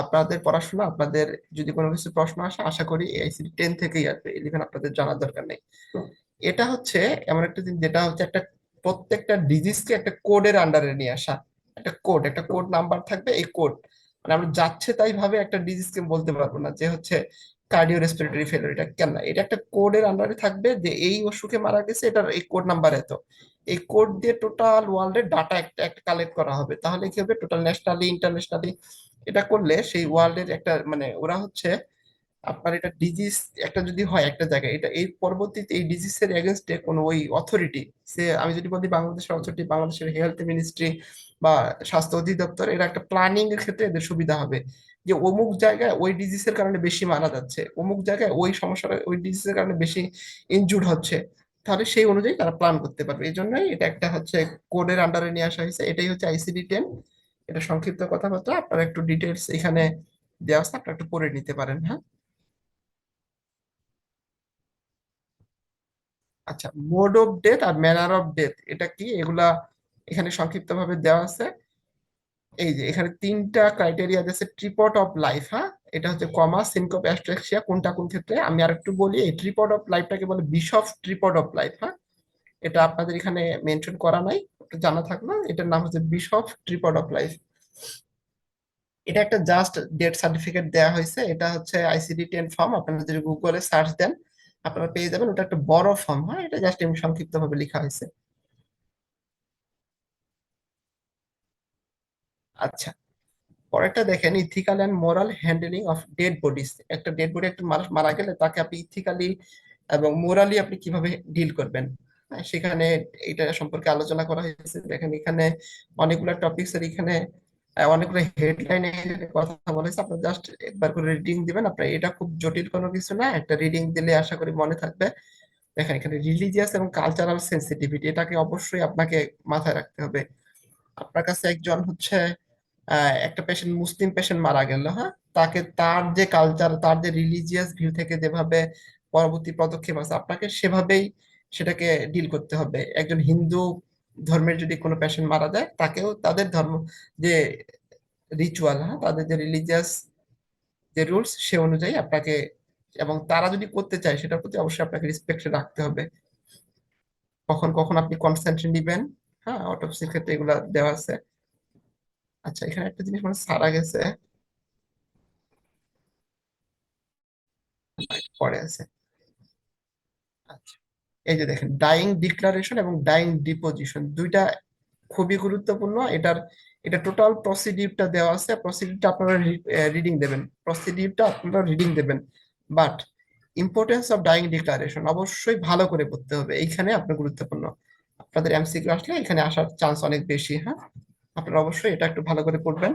আপনাদের পড়াশোনা, আপনাদের যদি কোনো কিছু প্রশ্ন আসে, আশা করি আইসিডি 10 থেকেই আসবে, 11 আপনাদের জানার দরকার নেই। এটা হচ্ছে এমন একটা জিনিস, যেটা হচ্ছে একটা প্রত্যেকটা ডিজিজকে একটা কোডের আন্ডারে নিয়ে আসা। একটা কোড নাম্বার থাকবে, এই কোড, মানে আমরা যাচ্ছে তাই ভাবে একটা ডিজিজকে বলতে পারবো না যে হচ্ছে কার্ডিও রেসপিরেটরি ফেলিওর, এটা কেন না, এটা একটা কোডের আন্ডারে থাকবে যে এই অসুখে মারা গেছে, এটার এই কোড নাম্বার এত। এই কোড দিয়ে টোটাল ওয়ার্ল্ডের ডাটা একটা একটা কালেক্ট করা হবে। তাহলে কি হবে, টোটাল ন্যাশনালি ইন্টারন্যাশনালি এটা করলে সেই ওয়ার্ল্ডের একটা, মানে ওরা হচ্ছে আপনার এটা ডিজিজ একটা যদি হয় একটা জায়গায়, এটা এই পরবর্তীতে এই ডিজিজের এগেনস্টে কোনো ওই অথরিটি, সে আমি যদি বলি বাংলাদেশের অথরিটি, বাংলাদেশের হেলথ মিনিস্ট্রি বা স্বাস্থ্য অধিদপ্তর, এরা একটা প্ল্যানিং এর ক্ষেত্রে এদের সুবিধা হবে যে অমুক জায়গায় ওই ডিজিজের কারণে বেশি মারা যাচ্ছে, অমুক জায়গায় ওই সমস্যাটা, ওই ডিজিজের কারণে বেশি ইনজুর্ড হচ্ছে। তাহলে সেই অনুযায়ী তারা প্ল্যান করতে পারবে। এই জন্যই এটা একটা হচ্ছে কোডের আন্ডারে নিয়ে আসা হয়েছে। এটাই হচ্ছে আইসিডি 10। এটা সংক্ষিপ্ত কথাবার্তা, আপনারা একটু ডিটেলস এখানে দেওয়া আছে, আপনারা একটু পড়ে নিতে পারেন। হ্যাঁ, আচ্ছা, মোড অফ ডেথ আর ম্যানার অফ ডেথ এটা কি, এগুলা এখানে সংক্ষিপ্ত ভাবে দেওয়া আছে। এই যে এখানে তিনটা ক্রাইটেরিয়া আছে, ট্রিপড অফ লাইফ। হ্যাঁ, এটা হচ্ছে কমা, সিনকোপ, অ্যাস্ট্রেক্সিয়া, কোনটা কোন ক্ষেত্রে। আমি আর একটু বলি, এই ট্রিপড অফ লাইফটাকে বলে বিশপ ট্রিপড অফ লাইফ। হ্যাঁ, এটা আপনাদের এখানে মেনশন করা নাই, একটু জানা থাকলো, এটার নাম হচ্ছে বিশপ ট্রিপড অফ লাইফ। এটা একটা জাস্ট ডেথ সার্টিফিকেট দেওয়া হয়েছে। এটা হচ্ছে আইসিডি 10 ফর্ম, আপনারা যদি গুগলে সার্চ দেন আপনারা পেয়ে যাবেন। ওটা একটা বড় ফর্ম। হ্যাঁ, এটা জাস্ট এমনি সংক্ষিপ্ত ভাবে লেখা হয়েছে। আচ্ছা, পরেরটা দেখেন, ethical and moral handling of dead bodies. একটা ডেড বডি, একটা মানুষ মারা গেলে তাকে আপনি ইথিক্যালি এবং মোরালি আপনি কিভাবে ডিল করবেন, হ্যাঁ, সেখানে এটা সম্পর্কে আলোচনা করা হয়েছে। দেখেন এখানে অনেকগুলো টপিকস এর এখানে অনেকগুলো হেডলাইনে কথা বলা হয়েছে। আপনার জাস্ট একবার করে রিডিং দিবেন। আপনার এটা খুব জটিল কোনো কিছু না, একটা রিডিং দিলে আশা করি মনে থাকবে। দেখেন এখানে রিলিজিয়াস এবং কালচারাল সেন্সিটিভিটি, এটাকে অবশ্যই আপনাকে মাথায় রাখতে হবে। আপনার কাছে একজন হচ্ছে একটা পেশেন্ট, মুসলিম পেশেন্ট মারা গেল, হ্যাঁ, তাকে তার যে কালচার, তার যে রিলিজিয়াস ভিউ থেকে যেভাবে পরবর্তী পদক্ষেপ আছে, আপনাকে সেভাবেই সেটাকে ডিল করতে হবে। একজন হিন্দু ধর্মের যদি কোনো পেশেন্ট মারা যায়, তাকেও তাদের ধর্ম যে রিচুয়াল, হ্যাঁ, তাদের যে রিলিজিয়াস যে রুলস, সে অনুযায়ী আপনাকে, এবং তারা যদি করতে চায় সেটার প্রতি অবশ্যই আপনাকে রেসপেক্ট রাখতে হবে। কখন কখন আপনি কনসেন্ট নিবেন, হ্যাঁ, অটোপসির ক্ষেত্রে এগুলা দেওয়া আছে। আচ্ছা, এখানে একটা জিনিস মানে সারা গেছে, পড়ে আছে। আচ্ছা, এই যে দেখেন, ডাইং ডিক্লারেশন এবং ডাইং ডিপোজিশন, দুইটা খুবই গুরুত্বপূর্ণ। এটা টোটাল প্রসিডিউরটা দেওয়া আছে, প্রসিডিউরটা আপনারা রিডিং দেবেন। But importance of dying declaration অবশ্যই ভালো করে পড়তে হবে, এইখানে আপনার গুরুত্বপূর্ণ। আপনাদের এমসিকিউ আসলে এখানে আসার চান্স অনেক বেশি। হ্যাঁ, আপনারা অবশ্যই এটা একটু ভালো করে পড়বেন।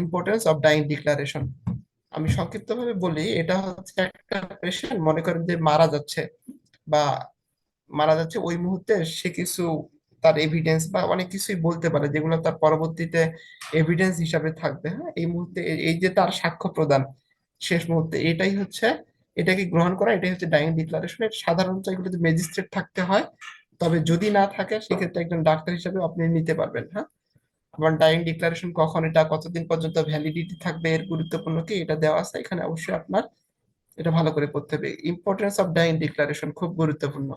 ইম্পর্টেন্স অফ ডাইং ডিক্লারেশন, আমি সংক্ষিপ্তভাবে বলি, এটা হচ্ছে একটা পেশেন্ট মনে করেন যে মারা যাচ্ছে, বা মারা যাচ্ছে ওই মুহূর্তে সে কিছু তার এভিডেন্স বা অনেক কিছুই বলতে পারে, যেগুলো তার পরবর্তীতে এভিডেন্স হিসাবে থাকবে। হ্যাঁ, এই মুহূর্তে এই যে তার সাক্ষ্য প্রদান শেষ মুহূর্তে, এটাই হচ্ছে, এটাকে গ্রহণ করা, এটাই হচ্ছে ডাইং ডিক্লারেশন। সাধারণত এগুলোতে ম্যাজিস্ট্রেট থাকতে হয়, তবে যদি না থাকে সেক্ষেত্রে একজন ডাক্তার হিসেবে আপনি নিতে পারবেন। হ্যাঁ, আমার ডাইং ডিক্লারেশন কখন, এটা কতদিন পর্যন্ত ভ্যালিডিটি থাকবে, এর গুরুত্বপূর্ণ কি এটা দেওয়া আছে এখানে, অবশ্যই আপনার এটা ভালো করে পড়তে হবে। ইম্পর্টেন্স অফ ডাইং ডিক্লারেশন খুব গুরুত্বপূর্ণ।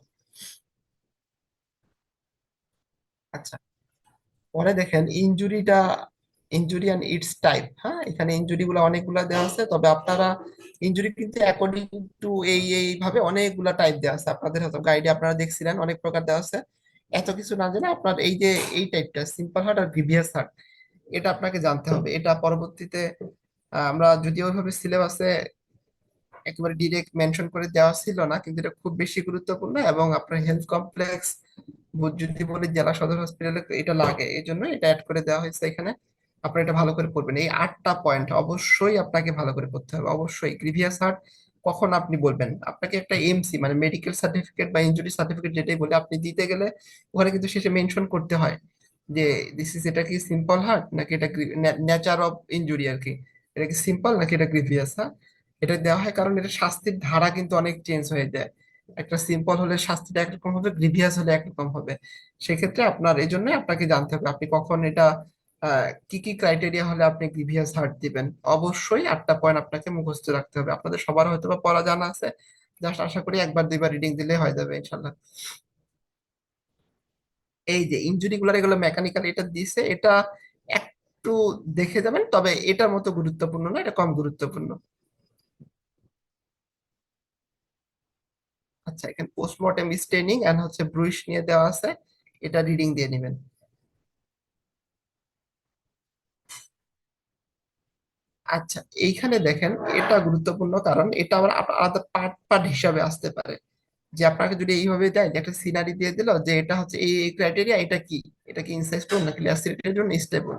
আচ্ছা, পরে দেখেন ইনজুরিটা, ইনজুরি অ্যান্ড ইটস টাইপ। হ্যাঁ, এখানে ইনজুরি গুলো অনেকগুলা দেওয়া আছে, তবে আপনারা ইনজুরি কিন্তু অ্যাকর্ডিং টু এইভাবে অনেকগুলা টাইপ দেওয়া আছে, আপনাদের হয়তো গাইডে আপনারা দেখছিলেন অনেক প্রকার দেওয়া আছে। এত কিছু না জেনে আপনার এই যে এই টাইপটা সিম্পল হার্ট আর গ্রিভিয়াস হার্ট, এটা আপনাকে জানতে হবে। এটা পরবর্তীতে আমরা যদিও ওইভাবে সিলেবাসে একেবারে ডিরেক্ট মেনশন করে দেওয়া ছিল না, কিন্তু এটা খুব বেশি গুরুত্বপূর্ণ, এবং আপনার হেলথ কমপ্লেক্স যদি বলি জেলা সদর হসপিটালে এটা লাগে, এই জন্য এটা অ্যাড করে দেওয়া হয়েছে এখানে। আপনি এটা ভালো করে পড়বেন, এই 8টা পয়েন্ট অবশ্যই আপনাকে ভালো করে পড়তে হবে। অবশ্যই গ্রিভিয়াস হার্ট কখন আপনি বলবেন, আপনাকে একটা এমসি মানে মেডিকেল সার্টিফিকেট বা ইনজুরি সার্টিফিকেট যেটাই বলে আপনি দিতে গেলে ওখানে কিন্তু শেষে মেনশন করতে হয় যে দিস ইজ, এটা কি সিম্পল হার্ট নাকি এটা নেচার অফ ইনজুরি আর কি, এটা কি সিম্পল নাকি এটা গ্রিভিয়াস। হ্যাঁ, এটা দেওয়া হয় কারণ এটা শাস্তির ধারা কিন্তু অনেক চেঞ্জ হয়ে যায়। একটা সিম্পল হলে শাস্তিটা একরকম হবে, গ্রিভিয়াস হলে একরকম হবে। সেক্ষেত্রে আপনার এই জন্য আপনাকে জানতে হবে আপনি কখন এটা কি কি ক্রাইটেরিয়া হলে আপনি গ্রিভিয়াস হার্ট দিবেন। অবশ্যই 8টা পয়েন্ট আপনাকে মুখস্থ রাখতে হবে। আপনাদের সবার হয়তো বা পড়া জানা আছে, জাস্ট আশা করি একবার দুইবার রিডিং দিলে হয়ে যাবে ইনশাল্লাহ। এই যে ইনজুরি গুলার এগুলো মেকানিক্যাল এটা দিছে, এটা একটু দেখে যাবেন, তবে এটার মতো গুরুত্বপূর্ণ না, এটা কম গুরুত্বপূর্ণ। আচ্ছা, এখানে পোস্টমর্টেম স্টেনিং এন্ড হচ্ছে ব্রুইস নিয়ে দেওয়া আছে, এটা রিডিং দিয়ে নেবেন। আচ্ছা, এইখানে দেখেন এটা গুরুত্বপূর্ণ কারণ এটা আবার আলাদা পার্ট পার্ট হিসাবে আসতে পারে। যে আপনাকে যদি এইভাবে দেয় যে একটা সিনারি দিয়ে দিল যে এটা হচ্ছে এই ক্রাইটেরিয়া, এটা কি, এটা কি ইনসেস্টন নাকি ল্যাসিটের জন্য স্টেবল,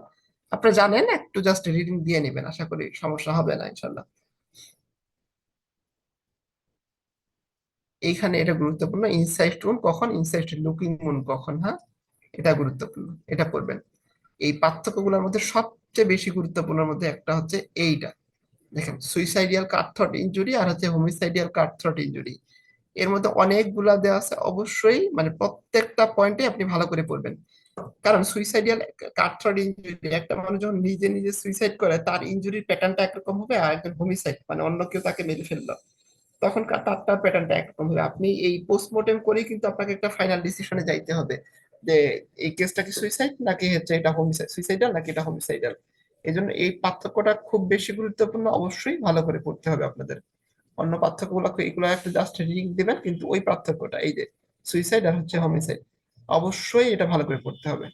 আপনারা জানেন, একটু জাস্ট রিডিং দিয়ে নেবেন, আশা করি সমস্যা হবে না ইনশাল্লাহ। এইখানে এটা গুরুত্বপূর্ণ, ইনসাইড টুন কখন, ইনসাইড লুকিং মুন কখন। হ্যাঁ, এটা গুরুত্বপূর্ণ, এটা পড়বেন। এই পার্থক্যগুলোর মধ্যে সবচেয়ে বেশি গুরুত্বপূর্ণের মধ্যে একটা হচ্ছে এইটা, দেখেন সুইসাইডিয়াল কাট থ্রট ইনজুরি আর হচ্ছে হোমিসাইডিয়াল কাট থ্রট ইনজুরি, এর মধ্যে অনেকগুলা দেওয়া আছে। অবশ্যই মানে প্রত্যেকটা পয়েন্টে আপনি ভালো করে পড়বেন, কারণ সুইসাইডিয়াল কাট থ্রট ইনজুরি, একটা মানুষ যখন নিজে নিজে সুইসাইড করে তার ইনজুরির প্যাটার্নটা একরকম হবে, আর একজন হোমিসাইড মানে অন্য কেউ তাকে মেরে ফেললো তখন তার প্যাটার্নটা একরকম হবে। আপনি এই পোস্টমর্টেম করেই কিন্তু আপনাকে একটা ফাইনাল ডিসিশনে যাইতে হবে যে এই কেসটা কি সুইসাইড নাকি হচ্ছে এটা হোমিসাইড, সুইসাইডাল নাকি এটা হোমিসাইডাল। এই জন্য এই পার্থক্যটা খুব বেশি গুরুত্বপূর্ণ, অবশ্যই ভালো করে পড়তে হবে আপনাদের। অন্য পার্থক্যগুলো এগুলো একটা জাস্ট রিডিং দিবেন, কিন্তু ওই পার্থক্যটা এই যে সুইসাইড আর হচ্ছে হোমিসাইড, অবশ্যই এটা ভালো করে পড়তে হবে।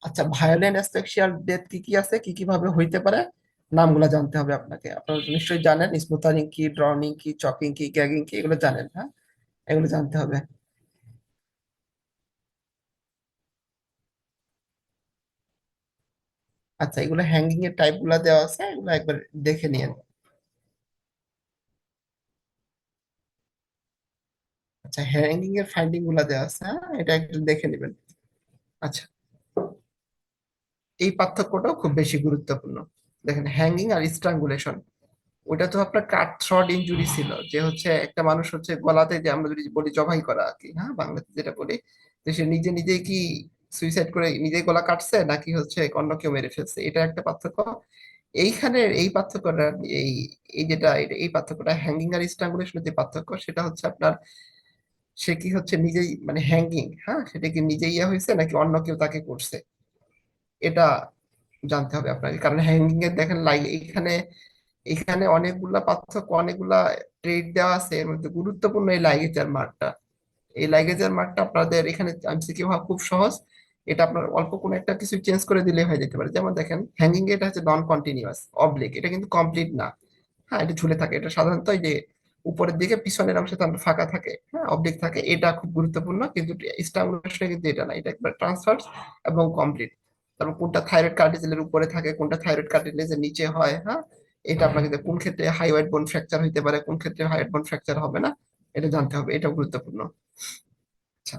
আচ্ছা, ভায়োলেন্ট অ্যাসফিক্সিয়াল ডেথ কি কি আছে, কি কি ভাবে হইতে পারে, নামগুলো জানতে হবে আপনাকে। আপনারা নিশ্চয়ই জানেন স্মুথারিং কি, ড্রাউনিং কি, চকিং কি, গ্যাগিং কি, এগুলো জানেন। হ্যাঁ, এগুলো জানতে হবে। আচ্ছা, এগুলো হ্যাঙ্গিং এর টাইপ গুলা দেওয়া আছে, এগুলো একবার দেখে নিন। আচ্ছা, হ্যাঙ্গিং এর ফাইন্ডিং গুলা দেওয়া আছে, হ্যাঁ, এটা একটু দেখে নেবেন। আচ্ছা, এই পার্থক্যটাও খুব বেশি গুরুত্বপূর্ণ। দেখেন, হ্যাঙ্গিং আর স্ট্রাঙ্গুলেশন, ওটা তো আপনার কাট থ্রড ইনজুরি ছিল, যে হচ্ছে একটা মানুষ হচ্ছে গলাতে, যে আমরা যদি বলি জবাই করা আর কি, হ্যাঁ বাংলাতে যেটা বলি, যে সে নিজে নিজেই কি সুইসাইড করে নিজেই গলা কাটছে নাকি হচ্ছে অন্য কেউ মেরে ফেলছে, এটা একটা পার্থক্য। এইখানে এই পার্থক্যটা, এই এই যেটা এই পার্থক্যটা হ্যাঙ্গিং আর স্ট্রাঙ্গুলেশনের যে পার্থক্য, সেটা হচ্ছে আপনার সে কি হচ্ছে নিজেই মানে হ্যাঙ্গিং, হ্যাঁ সেটা কি নিজেই ইয়ে হয়েছে নাকি অন্য কেউ তাকে করছে, এটা জানতে হবে আপনাকে। কারণ হ্যাঙ্গিং এর দেখেন এখানে এখানে অনেকগুলা পার্থক্য, অনেকগুলা ট্রেড দেওয়া আছে, এর মধ্যে গুরুত্বপূর্ণ এই লাইগেজ মার্কটা। এই লাইগেজের মার্কটা আপনাদের এখানে এমসিকিউ হওয়া খুব সহজ। এটা আপনার অল্প কোনো একটা কিছু চেঞ্জ করে দিলে হয়ে যেতে পারে। যেমন দেখেন, হ্যাঙ্গিং এটা হচ্ছে নন কন্টিনিউয়াস অবলিক, এটা কিন্তু কমপ্লিট না। হ্যাঁ, এটা ঝুলে থাকে, এটা সাধারণত এই যে উপরের দিকে পিছনের অংশে তার ফাঁকা থাকে, হ্যাঁ অবলিক থাকে, এটা খুব গুরুত্বপূর্ণ। কিন্তু স্ট্রাঙ্গুলেশনে কিন্তু এটা না, এটা একবার ট্রান্সফার এবং কমপ্লিট। তারপর কোনটা থাইরয়েড কার্টিলেজের উপরে থাকে, কোনটা থাইরয়েড কার্টিলেজের নিচে হয়। হ্যাঁ, এটা আপনাকে কোন ক্ষেত্রে হাই ওয়াইড বোন ফ্র্যাকচার হইতে পারে, কোন ক্ষেত্রে হাই ওয়াইড বোন ফ্র্যাকচার হবে না, এটা জানতে হবে, এটা গুরুত্বপূর্ণ। আচ্ছা,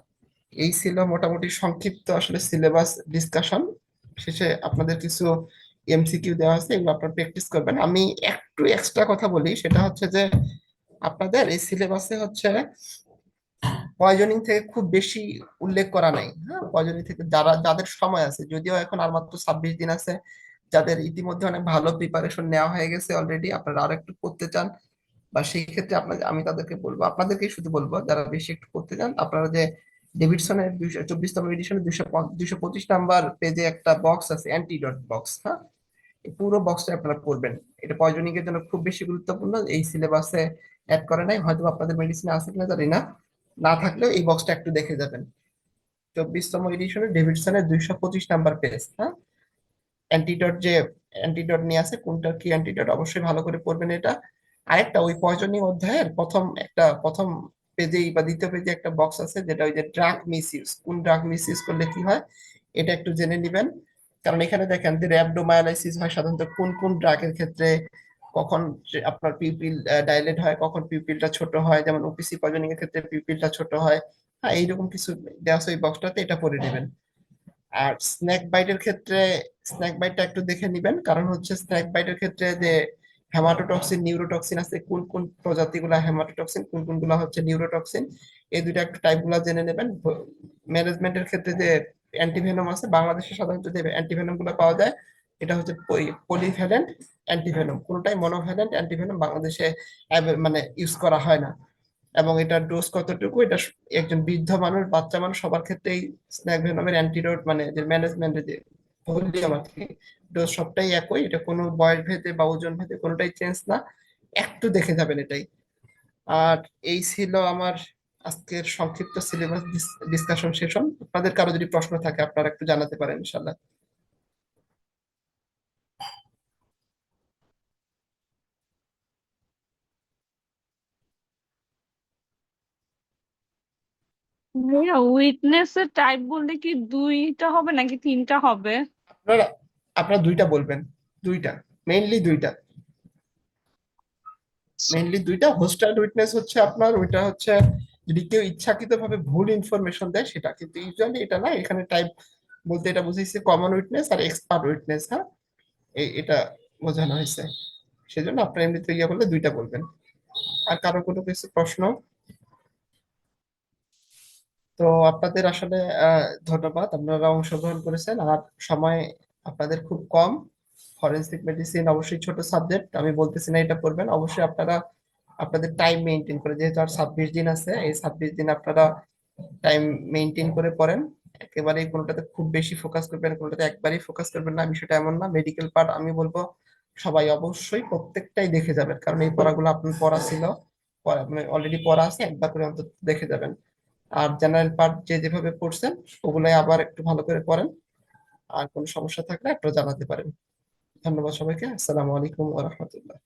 এই ছিল মোটামুটি সংক্ষিপ্ত আসলে সিলেবাস ডিসকাশন। শেষে আপনাদের কিছু এমসিকিউ দেওয়া আছে, এগুলো আপনারা প্র্যাকটিস করবেন। আমি একটু এক্সট্রা কথা বলি, সেটা হচ্ছে যে আপনাদের এই সিলেবাসে হচ্ছে পয়জনিং থেকে খুব বেশি উল্লেখ করা নাই। হ্যাঁ, পয়জনিং থেকে যাদের সময় আছে, যদিও এখন আর মাত্র 26 দিন আছে, যাদের ইতিমধ্যে অনেক ভালো প্রিপারেশন নেওয়া হয়ে গেছে অলরেডি, আপনারা আরো একটু করতে চান বা সেই ক্ষেত্রে আপনাদের, আমি তাদেরকে বলবো, আপনাদেরকেই শুধু বলবো, যারা বেশি একটু করতে চান, আপনারা যে ডেভিডসনের 224তম এডিশনে 225 নাম্বার পেজে একটা বক্স আছে, অ্যান্টিডট বক্স। হ্যাঁ, এই পুরো বক্সটা আপনারা পড়বেন। এটা পয়জনিং এর জন্য খুব বেশি গুরুত্বপূর্ণ, এই সিলেবাসে অ্যাড করে নাই, হয়তো আপনাদের মেডিসিনে আছে কিনা জানি না, না থাকলেও এই বক্সটা একটু দেখে যাবেন। 24তম এডিশনে ডেভিডসনের 225 নাম্বার পেজ। হ্যাঁ, অ্যান্টিডট যে অ্যান্টিডট নিয়ে আছে, কোনটা কি অ্যান্টিডট অবশ্যই ভালো করে পড়বেন এটা। আরেকটা ওই পয়জনিং অধ্যায়ের প্রথম পেজেই বা দ্বিতীয় পেজে একটা বক্স আছে, যেটা ওই যে ড্রাগ মিস ইউজ, কোন ড্রাগ মিস ইউজ করলে কি হয়, এটা একটু জেনে নিবেন। কারণ এখানে দেখেন যে র্যাপডোমায়োলাইসিস হয় সাধারণত কোন কোন ড্রাগের ক্ষেত্রে, কখন যে আপনার পিউপিল ডাইলেট হয়, কখন পিউপিলটা ছোট হয়, যেমন ওপিসি পয়জনিং এর ক্ষেত্রে পিউপিলটা ছোট হয়। হ্যাঁ, এইরকম কিছু দেওয়া আছে ওই বক্সটাতে, এটা পড়ে নেবেন। আর স্ন্যাক বাইটের ক্ষেত্রে স্ন্যাক বাইটটা একটু দেখে নিবেন, কারণ হচ্ছে স্ন্যাক বাইটের ক্ষেত্রে যে হেমাটোটক্সিন নিউরোটক্সিন আছে, কোন কোন প্রজাতিগুলা হেমাটোটক্সিন, কোন কোনগুলা হচ্ছে নিউরোটক্সিন, এই দুইটা একটু টাইপ গুলা জেনে নেবেন। ম্যানেজমেন্টের ক্ষেত্রে যে অ্যান্টিভেনম আছে, বাংলাদেশে সাধারণত যে অ্যান্টিভেনম গুলো পাওয়া যায়, এটা হচ্ছে পলিভ্যালেন্ট অ্যান্টিভেনম, কোনটাই মনোভ্যালেন্ট অ্যান্টিভেনম বাংলাদেশে মানে ইউজ করা হয় না। এবং এটার ডোজ কতটুকু, এটা একজন বৃদ্ধ মানুষ, বাচ্চা মানুষ, সবার ক্ষেত্রেই স্ন্যাক ভেনমের অ্যান্টিডোট মানে যে ম্যানেজমেন্টের যে ভলিউম আর কি, ডোজ সবটাই একই, এটা কোনো বয়স ভেদে বা ওজন ভেদে কোনোটাই চেঞ্জ না। একটু দেখে যাবেন এটাই। আর এই ছিল আমার আজকের সংক্ষিপ্ত সিলেবাস ডিসকাশন সেশন। আপনাদের কারো যদি প্রশ্ন থাকে আপনারা একটু জানাতে পারেন ইনশাল্লাহ। ভাইয়া উইটনেস এর টাইপ বলতে কি দুইটা হবে নাকি তিনটা হবে? আপনারা আপনারা দুইটা বলবেন, দুইটা, মেইনলি দুইটা। মেইনলি দুইটা। হোস্টাইল উইটনেস হচ্ছে আপনার ওইটা হচ্ছে যদি কেউ ইচ্ছাকৃত ভাবে ভুল ইনফরমেশন দেয় সেটা, কিন্তু ইউজুয়ালি এটা না, এখানে টাইপ বলতে এটা বুঝাইছে কমন উইটনেস আর এক্সপার্ট উইটনেস। হ্যাঁ, এটা বোঝানো হয়েছে, সেজন্য আপনার এমনিতে ইয়ে বললে দুইটা বলবেন। আর কারো কোনো কিছু প্রশ্ন? তো আপনাদের আসলে ধন্যবাদ, আপনারা অংশগ্রহণ করেছেন। আর সময় আপনাদের খুব কম। ফরেনসিক মেডিসিন অবশ্যই ছোট সাবজেক্ট, আমি বলতেছি না এটা পড়বেন, অবশ্যই আপনারা আপনাদের টাইম মেনটেন করে, যেহেতু আর 26 দিন আছে, এই 26 দিন আপনারা টাইম মেনটেন করে পড়েন। একেবারেই কোনোটাতে খুব বেশি ফোকাস করবেন, কোনোটাতে একবারই ফোকাস করবেন না, বিষয়টা এমন না। মেডিকেল পার্ট আমি বলবো সবাই অবশ্যই প্রত্যেকটাই দেখে যাবেন, কারণ এই পড়াগুলো আপনার পড়া ছিল, মানে অলরেডি পড়া আছে, একবার করে অন্তত দেখে যাবেন। আর জেনারেল পার্ট যে যেভাবে পড়ছেন ওগুলাই আবার একটু ভালো করে পড়েন। আর কোনো সমস্যা থাকলে আপনারা জানাতে পারেন। ধন্যবাদ সবাইকে। আসসালামু আলাইকুম ওয়া রাহমাতুল্লাহ।